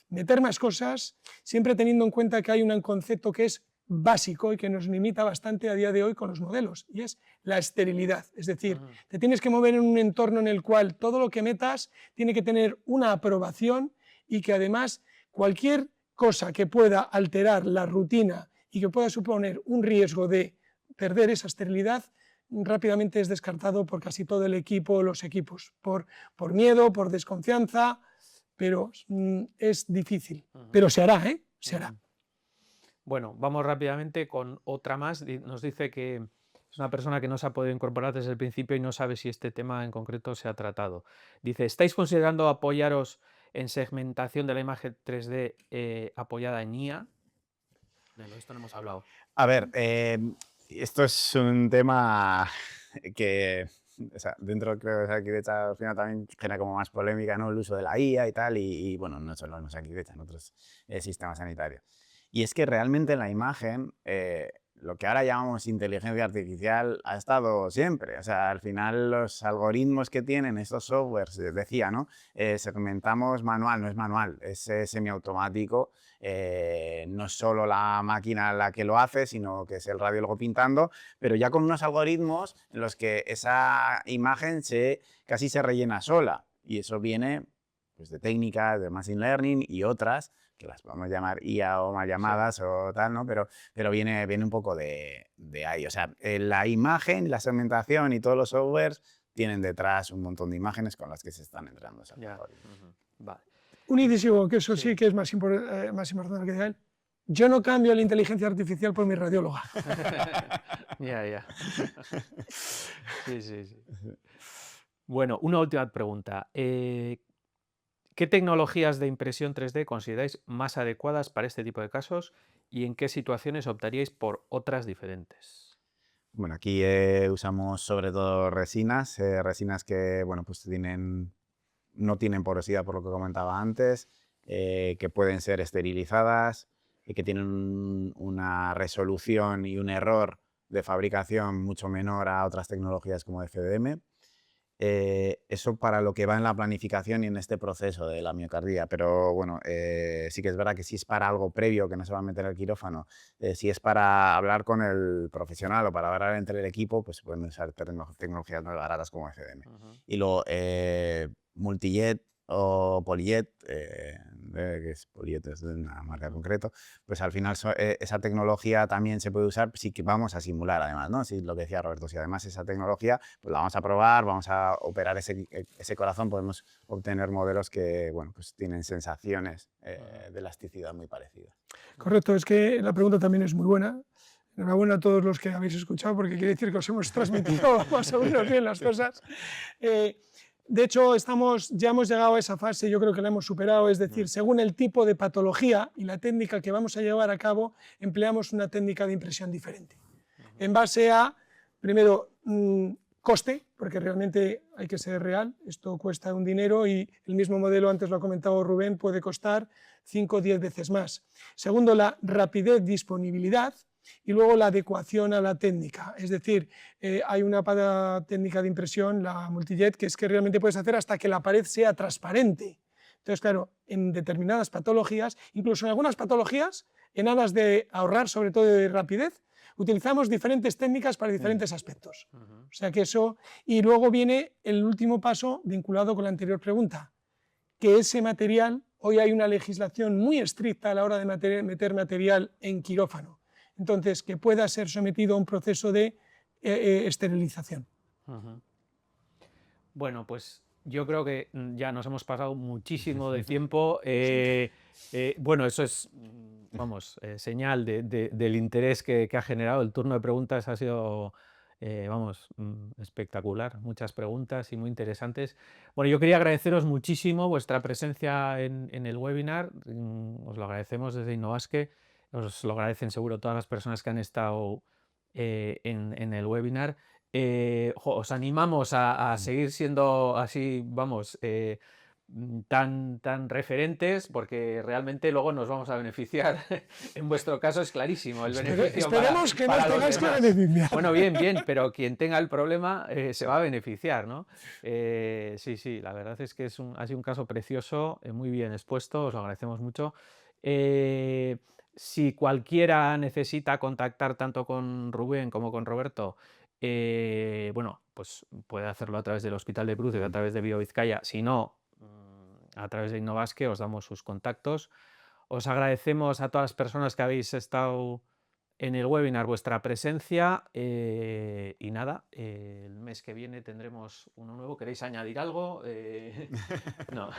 meter más cosas, siempre teniendo en cuenta que hay un concepto que es básico y que nos limita bastante a día de hoy con los modelos, y es la esterilidad. Es decir, te tienes que mover en un entorno en el cual todo lo que metas tiene que tener una aprobación y que además cualquier cosa que pueda alterar la rutina y que pueda suponer un riesgo de perder esa esterilidad rápidamente es descartado por casi todo el equipo, los equipos, por miedo, por desconfianza, pero es difícil. Pero se hará, ¿eh? Se hará. Bueno, vamos rápidamente con otra más. Nos dice que es una persona que no se ha podido incorporar desde el principio y no sabe si este tema en concreto se ha tratado. Dice, ¿estáis considerando apoyaros en segmentación de la imagen 3D apoyada en IA? De esto no hemos hablado. A ver, esto es un tema que, o sea, dentro creo que aquí de hecho al final también genera como más polémica, ¿no? El uso de la IA y tal, y bueno, no solo en aquí de hecho, en otros sistemas sanitarios. Y es que realmente en la imagen, lo que ahora llamamos inteligencia artificial ha estado siempre. O sea, al final los algoritmos que tienen estos softwares, decía, ¿no? Segmentamos manual, no es manual, es semiautomático. No es solo la máquina la que lo hace, sino que es el radiólogo pintando, pero ya con unos algoritmos en los que esa imagen casi se rellena sola. Y eso viene pues, de técnicas, de Machine Learning y otras, que las podemos llamar IA o mal llamadas o tal, ¿no? Pero viene un poco de ahí. O sea, la imagen, la segmentación y todos los softwares tienen detrás un montón de imágenes con las que se están entrenando. Vale. Un incisivo, que eso sí que es más importante que él. Yo no cambio la inteligencia artificial por mi radióloga. Ya. Sí. Bueno, una última pregunta. ¿Qué tecnologías de impresión 3D consideráis más adecuadas para este tipo de casos y en qué situaciones optaríais por otras diferentes? Bueno, aquí usamos sobre todo resinas que bueno, pues no tienen porosidad por lo que comentaba antes, que pueden ser esterilizadas y que tienen una resolución y un error de fabricación mucho menor a otras tecnologías como FDM. Eso para lo que va en la planificación y en este proceso de la miocardia, pero bueno, sí que es verdad que si es para algo previo que no se va a meter al quirófano, si es para hablar con el profesional o para hablar entre el equipo, pues se pueden usar tecnologías más baratas como FDM. Y luego Multijet o Polyjet, que es Polyjet, es de una marca concreta, pues al final esa tecnología también se puede usar si vamos a simular además, ¿no? Si lo que decía Roberto, si además esa tecnología pues la vamos a probar, vamos a operar ese corazón, podemos obtener modelos que, bueno, pues tienen sensaciones de elasticidad muy parecidas. Correcto, es que la pregunta también es muy buena. Enhorabuena a todos los que habéis escuchado, porque quiere decir que os hemos transmitido más o menos bien las cosas. De hecho, ya hemos llegado a esa fase, yo creo que la hemos superado, es decir, según el tipo de patología y la técnica que vamos a llevar a cabo, empleamos una técnica de impresión diferente. En base a, primero, coste, porque realmente hay que ser real, esto cuesta un dinero y el mismo modelo, antes lo ha comentado Rubén, puede costar 5 o 10 veces más. Segundo, la rapidez, disponibilidad, y luego la adecuación a la técnica, es decir, hay una técnica de impresión, la multijet, que es que realmente puedes hacer hasta que la pared sea transparente. Entonces, claro, en determinadas patologías, incluso en algunas patologías, en aras de ahorrar, sobre todo de rapidez, utilizamos diferentes técnicas para diferentes aspectos. O sea que eso, y luego viene el último paso vinculado con la anterior pregunta, que ese material, hoy hay una legislación muy estricta a la hora de meter material en quirófano, entonces que pueda ser sometido a un proceso de esterilización. Bueno, pues yo creo que ya nos hemos pasado muchísimo de tiempo. Bueno, eso es, vamos, señal del interés que ha generado. El turno de preguntas ha sido, vamos, espectacular. Muchas preguntas y muy interesantes. Bueno, yo quería agradeceros muchísimo vuestra presencia en el webinar. Os lo agradecemos desde Innovasque. Os lo agradecen seguro todas las personas que han estado en el webinar. Os animamos a seguir siendo así, vamos, tan referentes, porque realmente luego nos vamos a beneficiar. En vuestro caso es clarísimo el beneficio. Esperemos que no tengáis que beneficiar. Bueno, bien, pero quien tenga el problema se va a beneficiar, ¿no? Sí, la verdad es que ha sido un caso precioso, muy bien expuesto, os lo agradecemos mucho. Si cualquiera necesita contactar tanto con Rubén como con Roberto, bueno, pues puede hacerlo a través del Hospital de Cruces, a través de BioVizcaya. Si no, a través de Innovasque os damos sus contactos. Os agradecemos a todas las personas que habéis estado en el webinar vuestra presencia y nada, el mes que viene tendremos uno nuevo. ¿Queréis añadir algo? No,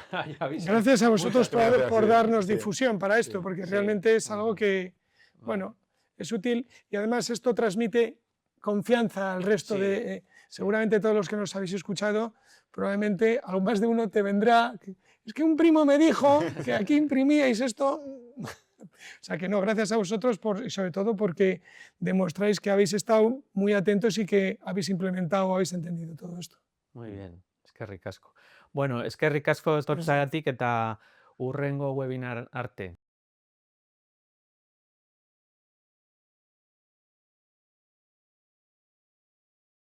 gracias a vosotros por darnos sí, difusión para esto, porque realmente es algo que, bueno, es útil y además esto transmite confianza al resto de... seguramente todos los que nos habéis escuchado, probablemente a más de uno te vendrá... Es que un primo me dijo que aquí imprimíais esto... O sea que no, gracias a vosotros y sobre todo porque demostráis que habéis estado muy atentos y que habéis implementado, habéis entendido todo esto. Muy bien, eskerrik asko. Bueno, eskerrik asko etortzeagatik eta hurrengo webinar arte.